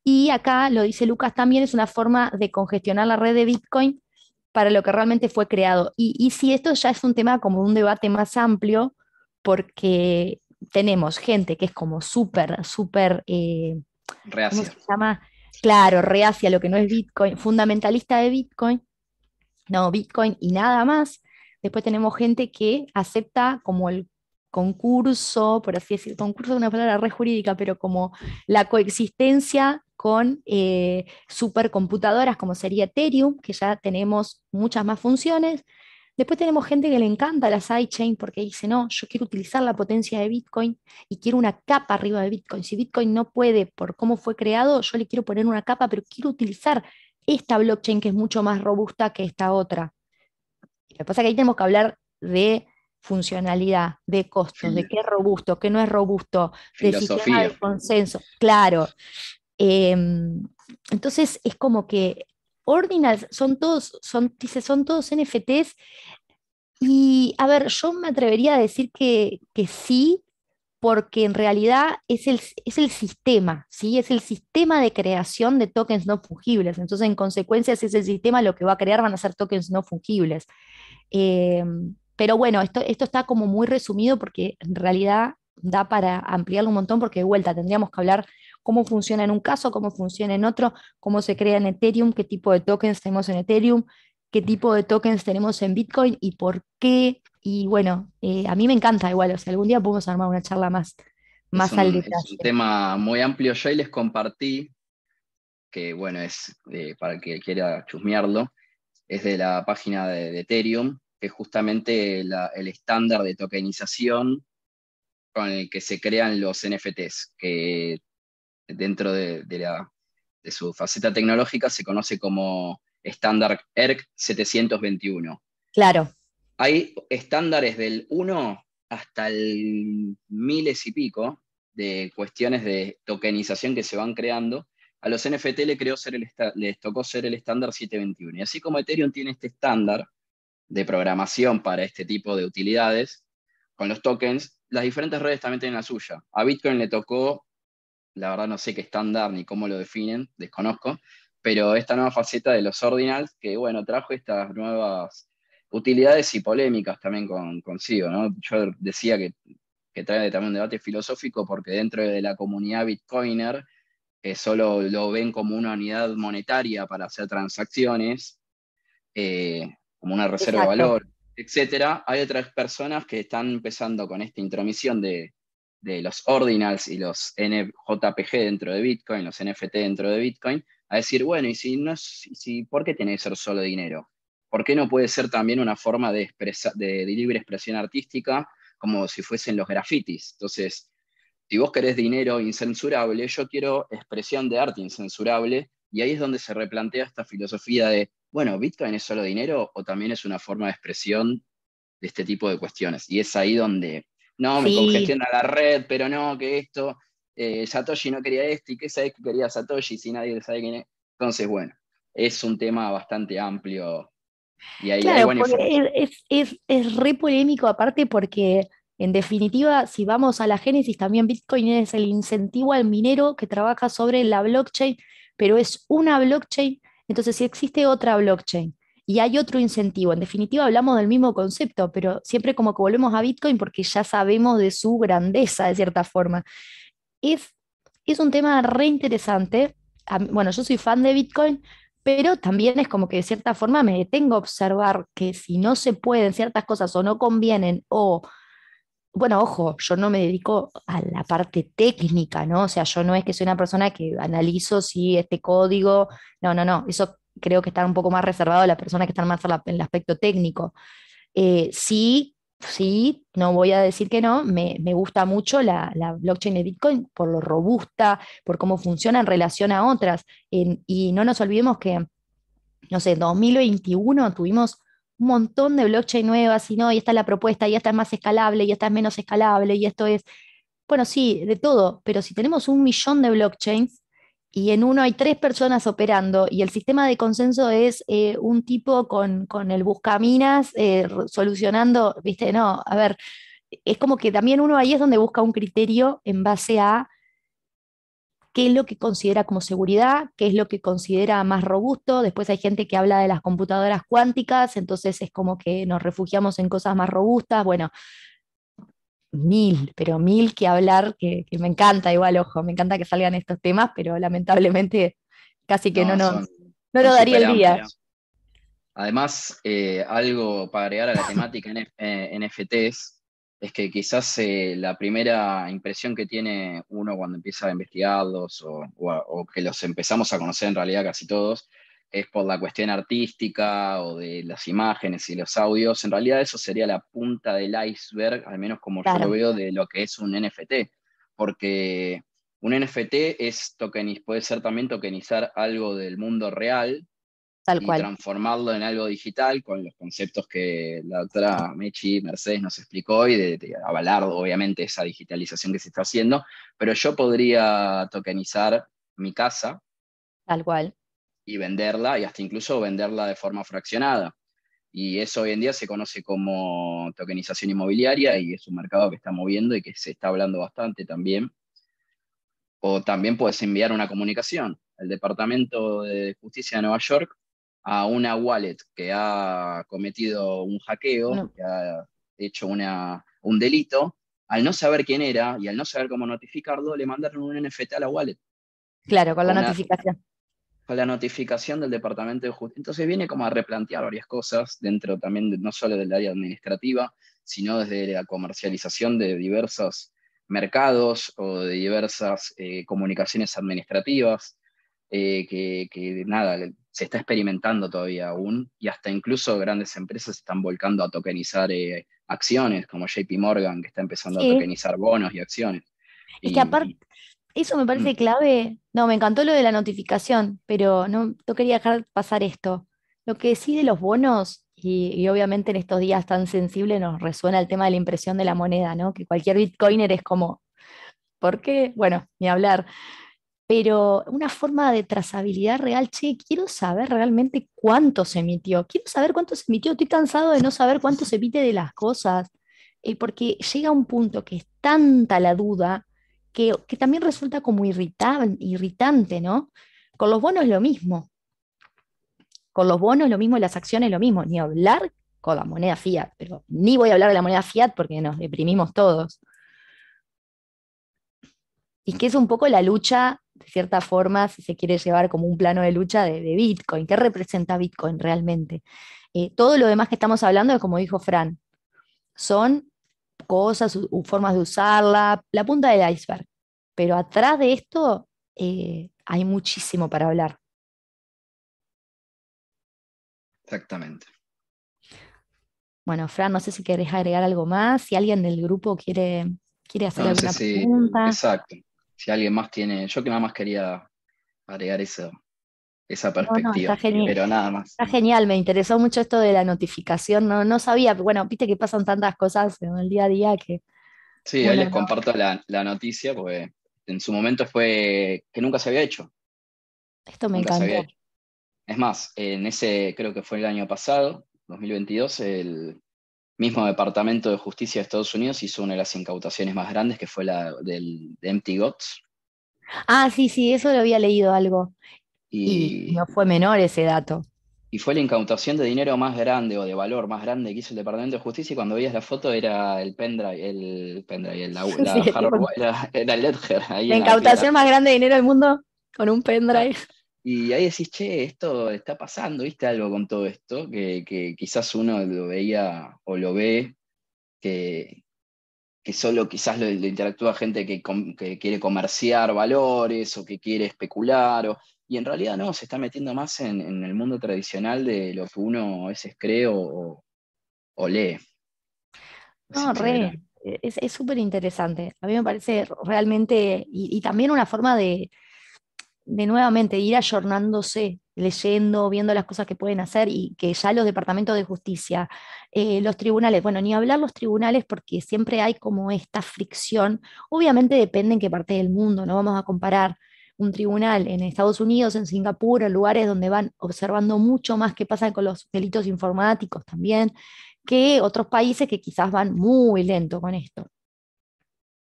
Y acá, lo dice Lucas también, es una forma de congestionar la red de Bitcoin para lo que realmente fue creado. Y si esto ya es un tema como un debate más amplio, porque tenemos gente que es como súper, súper, ¿cómo se Reacia. llama? claro, re hacia lo que no es Bitcoin, fundamentalista de Bitcoin, no, Bitcoin y nada más. Después tenemos gente que acepta como el concurso, por así decir, concurso es una palabra re jurídica, pero como la coexistencia con supercomputadoras como sería Ethereum, que ya tenemos muchas más funciones. Después tenemos gente que le encanta la sidechain porque dice, no, yo quiero utilizar la potencia de Bitcoin y quiero una capa arriba de Bitcoin. Si Bitcoin no puede por cómo fue creado, yo le quiero poner una capa, pero quiero utilizar esta blockchain que es mucho más robusta que esta otra. Lo que pasa es que ahí tenemos que hablar de funcionalidad, de costos, de Fil- qué es robusto, qué no es robusto, de sistema filosofía. de consenso. Claro. Entonces es como que Ordinals dice, son todos NFTs y a ver, yo me atrevería a decir que sí, porque en realidad es el sistema, ¿sí? Es el sistema de creación de tokens no fungibles. Entonces, en consecuencia, si es el sistema lo que va a crear, van a ser tokens no fungibles. Eh, pero bueno, esto está como muy resumido porque en realidad da para ampliarlo un montón porque de vuelta tendríamos que hablar cómo funciona en un caso, cómo funciona en otro, cómo se crea en Ethereum, qué tipo de tokens tenemos en Ethereum, qué tipo de tokens tenemos en Bitcoin y por qué. Y bueno, a mí me encanta igual, o sea, algún día podemos armar una charla más al Es un detalle. tema muy amplio. Yo ahí les compartí, que bueno, es para el que quiera chusmearlo, es de la página de Ethereum, que es justamente el estándar de tokenización con el que se crean los NFTs, que dentro de su faceta tecnológica se conoce como estándar ERC 721. Claro, Hay estándares del 1 hasta el miles y pico de cuestiones de tokenización que se van creando. A los NFT les tocó ser el estándar 721. Y así como Ethereum tiene este estándar de programación para este tipo de utilidades, con los tokens, las diferentes redes también tienen la suya. A Bitcoin le tocó, la verdad no sé qué estándar ni cómo lo definen, desconozco, pero esta nueva faceta de los ordinals que, bueno, trajo estas nuevas utilidades y polémicas también consigo, ¿no? Yo decía que trae también un debate filosófico porque dentro de la comunidad bitcoiner, que solo lo ven como una unidad monetaria para hacer transacciones, como una reserva de exacto. valor, etcétera, hay otras personas que están empezando con esta intromisión de los ordinals y los JPG dentro de Bitcoin, los NFT dentro de Bitcoin, a decir, bueno, y si no ¿por qué tiene que ser solo dinero? ¿Por qué no puede ser también una forma de libre expresión artística como si fuesen los grafitis? Entonces, si vos querés dinero incensurable, yo quiero expresión de arte incensurable, y ahí es donde se replantea esta filosofía de, bueno, ¿Bitcoin es solo dinero o también es una forma de expresión de este tipo de cuestiones? Y es ahí donde, no, me Sí, congestiona la red, pero no, que esto, Satoshi no quería esto, y qué sabes que quería Satoshi si nadie sabe quién es. Entonces, bueno, es un tema bastante amplio y hay claro, buena porque información. es re polémico aparte porque en definitiva, si vamos a la génesis, también Bitcoin es el incentivo al minero que trabaja sobre la blockchain, pero es una blockchain, entonces si existe otra blockchain y hay otro incentivo, en definitiva hablamos del mismo concepto, pero siempre como que volvemos a Bitcoin porque ya sabemos de su grandeza de cierta forma. Es, es un tema re interesante. Bueno, yo soy fan de Bitcoin, pero también es como que de cierta forma me detengo a observar que si no se pueden ciertas cosas o no convienen, o, bueno, ojo, yo no me dedico a la parte técnica, ¿no? O sea, yo no es que soy una persona que analizo si este código, no, no, no, eso creo que está un poco más reservado a las personas que están más en el aspecto técnico. Sí, sí, no voy a decir que no, me gusta mucho la blockchain de Bitcoin por lo robusta, por cómo funciona en relación a otras. Y no nos olvidemos que, no sé, en 2021 tuvimos un montón de blockchain nuevas y no, y esta es la propuesta, y esta es más escalable, y esta es menos escalable, y esto es, bueno, sí, de todo, pero si tenemos 1 millón de blockchains y en uno hay 3 personas operando y el sistema de consenso es un tipo con el buscaminas solucionando, viste, no, a ver, es como que también uno ahí es donde busca un criterio en base a qué es lo que considera como seguridad, qué es lo que considera más robusto. Después hay gente que habla de las computadoras cuánticas, entonces es como que nos refugiamos en cosas más robustas. Bueno, pero mil que hablar, que me encanta igual, ojo, me encanta que salgan estos temas, pero lamentablemente casi que No, no son lo daría súper el día. amplios. Además, algo para agregar a la temática NFTs es que quizás la primera impresión que tiene uno cuando empieza a investigarlos o que los empezamos a conocer en realidad casi todos es por la cuestión artística o de las imágenes y los audios. En realidad eso sería la punta del iceberg, al menos como yo lo Claro, veo, de lo que es un NFT, porque un NFT puede ser también tokenizar algo del mundo real tal y cual. transformarlo en algo digital con los conceptos que la doctora Mechi Mercedes nos explicó y de avalar obviamente esa digitalización que se está haciendo, pero yo podría tokenizar mi casa Tal cual. y venderla y hasta incluso venderla de forma fraccionada. Y eso hoy en día se conoce como tokenización inmobiliaria y es un mercado que está moviendo y que se está hablando bastante también. O también puedes enviar una comunicación. El Departamento de Justicia de Nueva York a una wallet que ha cometido un hackeo, Bueno, que ha hecho un delito, al no saber quién era y al no saber cómo notificarlo, le mandaron un NFT a la wallet claro, con la con, una, notificación. con la notificación del Departamento de Justicia. Entonces viene como a replantear varias cosas dentro también no solo del área administrativa, sino desde la comercialización de diversos mercados o de diversas comunicaciones administrativas, nada, se está experimentando todavía aún y hasta incluso grandes empresas están volcando a tokenizar acciones, como JP Morgan, que está empezando a Sí, tokenizar bonos y acciones. es que aparte, Y, eso me mm, parece clave. No, me encantó lo de la notificación, pero no quería dejar pasar esto. Lo que sí de los bonos, y obviamente en estos días tan sensibles nos resuena el tema de la impresión de la moneda, ¿no? Que cualquier bitcoiner es como, ¿por qué? Bueno, ni hablar. Pero una forma de trazabilidad real, che, quiero saber realmente cuánto se emitió, quiero saber cuánto se emitió, estoy cansado de no saber cuánto se emite de las cosas, porque llega un punto que es tanta la duda que también resulta como irritante, ¿no? Con los bonos lo mismo, con los bonos lo mismo, las acciones lo mismo, ni hablar con la moneda fiat, pero ni voy a hablar de la moneda fiat porque nos deprimimos todos. Y que es un poco la lucha, de cierta forma, si se quiere llevar como un plano de lucha de Bitcoin. ¿Qué representa Bitcoin realmente? Todo lo demás que estamos hablando es como dijo Fran, son cosas, formas de usarla, la punta del iceberg. Pero atrás de esto hay muchísimo para hablar. exactamente. Bueno, Fran, no sé si querés agregar algo más, si alguien del grupo quiere hacer No, no sé alguna si, pregunta. exacto, si alguien más tiene, yo que nada más quería agregar esa No, no, perspectiva, pero nada más. está genial, me interesó mucho esto de la notificación, no sabía, bueno, viste que pasan tantas cosas en el día a día que Sí, ahí uno les no, comparto la noticia, porque en su momento fue que nunca se había hecho, esto me nunca se había encantó. hecho. Es más, en ese, creo que fue el año pasado, 2022, el mismo Departamento de Justicia de Estados Unidos hizo una de las incautaciones más grandes, que fue la de Empty Gods, Ah, sí, sí, eso lo había leído algo y y, no fue menor ese dato. y fue la incautación de dinero más grande o de valor más grande que hizo el Departamento de Justicia, y cuando veías la foto era el pendrive, la Sí, tipo, era el Ledger ahí la en la incautación declaración. más grande de dinero del mundo con un pendrive. Y ahí decís, che, esto está pasando, ¿viste algo con todo esto? Que quizás uno lo veía o lo ve, que, que solo quizás lo interactúa gente que quiere comerciar valores o que quiere especular, y en realidad no, se está metiendo más en el mundo tradicional de lo que uno a veces cree o lee. Así No, que re, es súper interesante. A mí me parece realmente, y también una forma de nuevamente ir ayornándose, leyendo, viendo las cosas que pueden hacer y que ya los departamentos de justicia, los tribunales, bueno, ni hablar los tribunales porque siempre hay como esta fricción, obviamente depende en qué parte del mundo, no vamos a comparar un tribunal en Estados Unidos, en Singapur, en lugares donde van observando mucho más qué pasa con los delitos informáticos también, que otros países que quizás van muy lento con esto,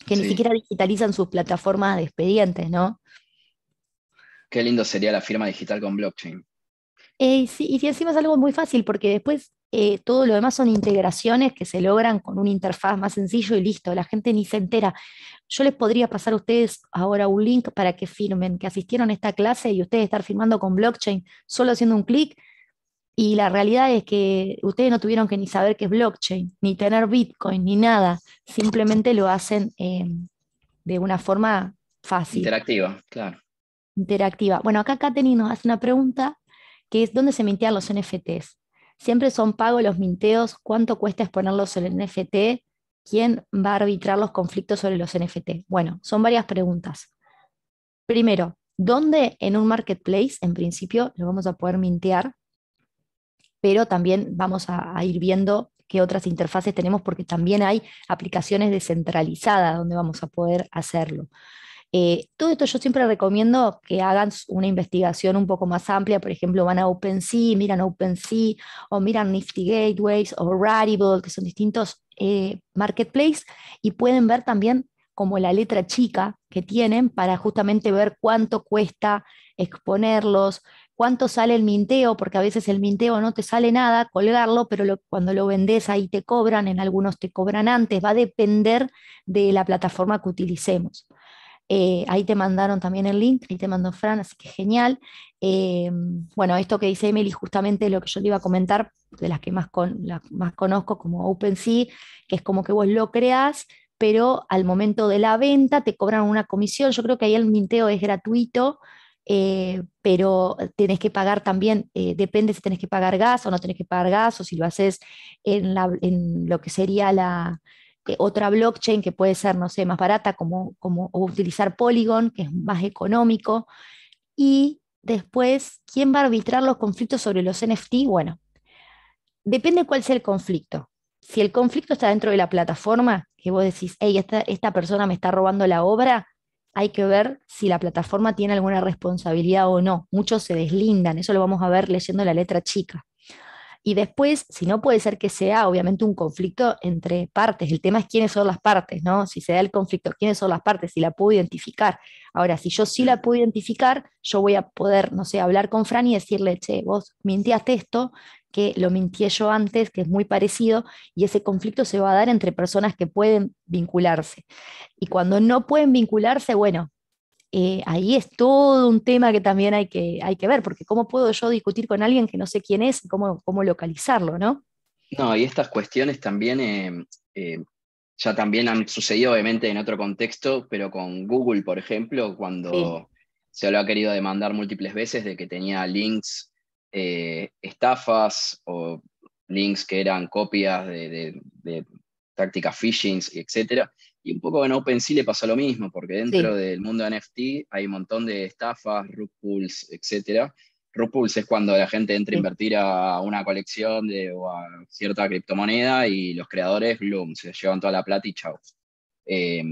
que ni sí, siquiera digitalizan sus plataformas de expedientes, ¿no? qué lindo sería la firma digital con blockchain. Sí, y si encima es algo muy fácil, porque después todo lo demás son integraciones que se logran con una interfaz más sencillo y listo, la gente ni se entera. Yo les podría pasar a ustedes ahora un link para que firmen, que asistieron a esta clase y ustedes estar firmando con blockchain solo haciendo un clic. Y la realidad es que ustedes no tuvieron que ni saber qué es blockchain, ni tener Bitcoin, ni nada. Simplemente lo hacen de una forma fácil, Interactiva, claro. interactiva. Bueno, acá Katherine nos hace una pregunta que es ¿dónde se mintean los NFTs? ¿Siempre son pagos los minteos? ¿Cuánto cuesta exponerlos en el NFT? ¿Quién va a arbitrar los conflictos sobre los NFT? Bueno, son varias preguntas. Primero, ¿dónde en un marketplace, en principio, lo vamos a poder mintear? Pero también vamos a ir viendo qué otras interfaces tenemos porque también hay aplicaciones descentralizadas donde vamos a poder hacerlo. Todo esto yo siempre recomiendo que hagan una investigación un poco más amplia, por ejemplo, van a OpenSea, miran OpenSea o miran Nifty Gateways o Rarible, que son distintos marketplaces, y pueden ver también como la letra chica que tienen para justamente ver cuánto cuesta exponerlos, cuánto sale el minteo, porque a veces el minteo no te sale nada, colgarlo, pero cuando lo vendes ahí te cobran, en algunos te cobran antes, va a depender de la plataforma que utilicemos. Ahí te mandaron también el link, ahí te mandó Fran, así que genial. Bueno, esto que dice Emily, justamente lo que yo le iba a comentar, de las que las más conozco como OpenSea, que es como que vos lo creás, pero al momento de la venta te cobran una comisión. Yo creo que ahí el minteo es gratuito, pero tenés que pagar también, depende si tenés que pagar gas o no tenés que pagar gas, o si lo haces en lo que sería otra blockchain que puede ser, no sé, más barata, o utilizar Polygon, que es más económico. Y después, ¿quién va a arbitrar los conflictos sobre los NFT? Bueno, depende cuál sea el conflicto. Si el conflicto está dentro de la plataforma, que vos decís, hey, esta persona me está robando la obra, hay que ver si la plataforma tiene alguna responsabilidad o no. Muchos se deslindan, eso lo vamos a ver leyendo la letra chica. Y después, si no, puede ser que sea obviamente un conflicto entre partes. El tema es quiénes son las partes, ¿no? Si se da el conflicto, quiénes son las partes, si la puedo identificar. Ahora, si yo sí la puedo identificar, yo voy a poder, no sé, hablar con Fran y decirle, che, vos mintiaste esto, que lo mintié yo antes, que es muy parecido, y ese conflicto se va a dar entre personas que pueden vincularse. Y cuando no pueden vincularse, bueno, ahí es todo un tema que también hay que ver, porque ¿cómo puedo yo discutir con alguien que no sé quién es y cómo localizarlo, ¿no? No, y estas cuestiones también ya también han sucedido obviamente en otro contexto, pero con Google, por ejemplo, Sí, cuando se lo ha querido demandar múltiples veces de que tenía links estafas o links que eran copias de tácticas phishing, etcétera. Y un poco en OpenSea le pasó lo mismo, porque dentro sí, del mundo de NFT hay un montón de estafas, rug pulls, etcétera. Rug pulls es cuando la gente entra a sí. invertir a una colección o a cierta criptomoneda y los creadores, bloom, se llevan toda la plata y chau. Eh,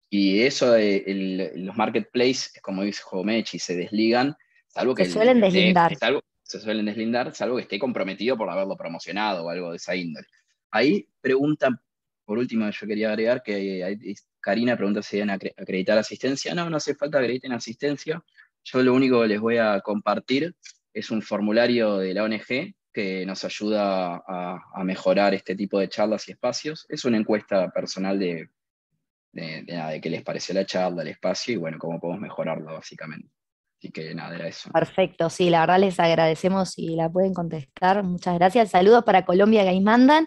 y eso, los marketplaces, como dijo Mechi, se desligan, salvo que Se suelen deslindar. se suelen deslindar, salvo que esté comprometido por haberlo promocionado o algo de esa índole. Ahí preguntan, por último, yo quería agregar que Karina pregunta si deben acreditar asistencia. No, no hace falta que acrediten asistencia. Yo lo único que les voy a compartir es un formulario de la ONG que nos ayuda a mejorar este tipo de charlas y espacios. Es una encuesta personal nada, de qué les pareció la charla, el espacio y bueno, cómo podemos mejorarlo básicamente. Así que nada, era eso. Perfecto, sí, la verdad les agradecemos si la pueden contestar. Muchas gracias. Saludos para Colombia que ahí mandan.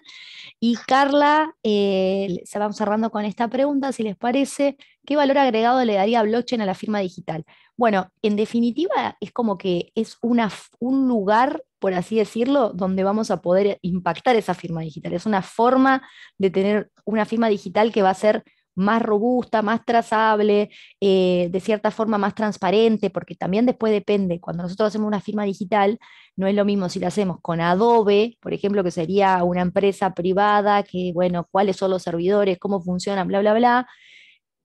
Y Carla, se vamos cerrando con esta pregunta, si les parece, ¿qué valor agregado le daría blockchain a la firma digital? Bueno, en definitiva, es como que es un lugar, por así decirlo, donde vamos a poder impactar esa firma digital. Es una forma de tener una firma digital que va a ser más robusta, más trazable, de cierta forma más transparente, porque también después depende, cuando nosotros hacemos una firma digital, no es lo mismo si lo hacemos con Adobe, por ejemplo, que sería una empresa privada, que, bueno, cuáles son los servidores, cómo funcionan, bla, bla, bla,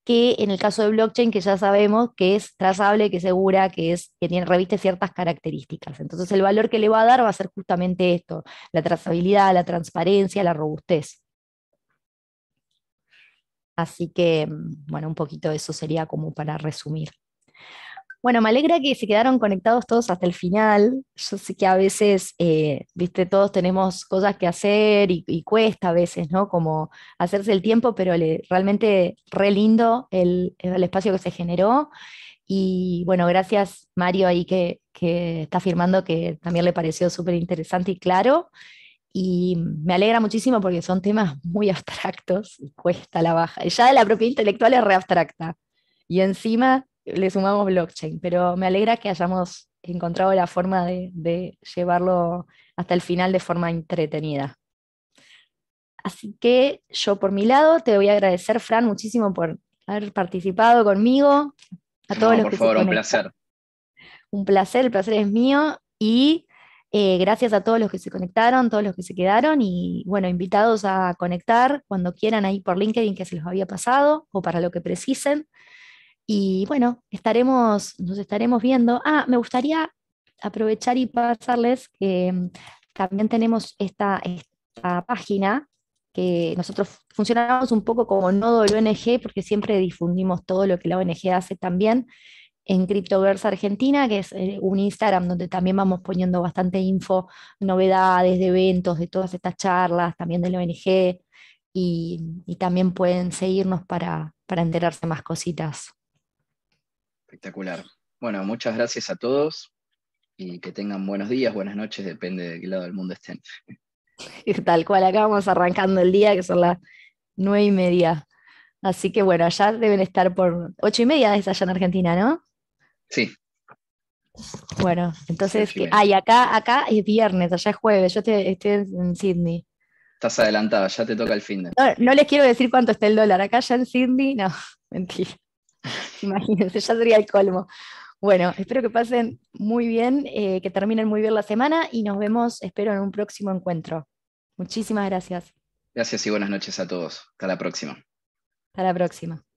que en el caso de blockchain, que ya sabemos que es trazable, que es segura, que tiene, reviste ciertas características. Entonces, el valor que le va a dar va a ser justamente esto, la trazabilidad, la transparencia, la robustez. Así que, bueno, un poquito eso sería como para resumir. Bueno, me alegra que se quedaron conectados todos hasta el final. Yo sé que a veces, viste, todos tenemos cosas que hacer y cuesta a veces, ¿no? Como hacerse el tiempo, pero realmente re lindo el espacio que se generó. Y bueno, gracias Mario ahí que está afirmando que también le pareció súper interesante y claro. Y me alegra muchísimo porque son temas muy abstractos y cuesta la baja. Ya la propiedad intelectual es re abstracta y encima le sumamos blockchain, pero me alegra que hayamos encontrado la forma de llevarlo hasta el final de forma entretenida. Así que yo por mi lado te voy a agradecer, Fran, muchísimo por haber participado conmigo, a todos No, los por que se favor, un conectan. placer. Un placer, el placer es mío y gracias a todos los que se conectaron, todos los que se quedaron y bueno, invitados a conectar cuando quieran ahí por LinkedIn que se los había pasado o para lo que precisen. Y bueno, nos estaremos viendo. Ah, me gustaría aprovechar y pasarles que también tenemos esta página que nosotros funcionamos un poco como nodo del ONG porque siempre difundimos todo lo que la ONG hace también en Cryptoverse Argentina, que es un Instagram donde también vamos poniendo bastante info, novedades de eventos, de todas estas charlas, también de la ONG, y también pueden seguirnos para enterarse más cositas. Espectacular. Bueno, muchas gracias a todos y que tengan buenos días, buenas noches, depende de qué lado del mundo estén. Tal cual, acá vamos arrancando el día, que son las 9:30. Así que bueno, allá deben estar por 8:30, es allá en Argentina, ¿no? Sí, Bueno, sí, entonces, 8:30. acá es viernes, allá es jueves, yo estoy en Sydney. Estás adelantada, ya te toca el fin de. No, no les quiero decir cuánto está el dólar. Acá ya en Sydney, no, mentira. Imagínense, ya sería el colmo. Bueno, espero que pasen muy bien, que terminen muy bien la semana y nos vemos, espero, en un próximo encuentro. Muchísimas gracias. Gracias y buenas noches a todos. Hasta la próxima. Hasta la próxima.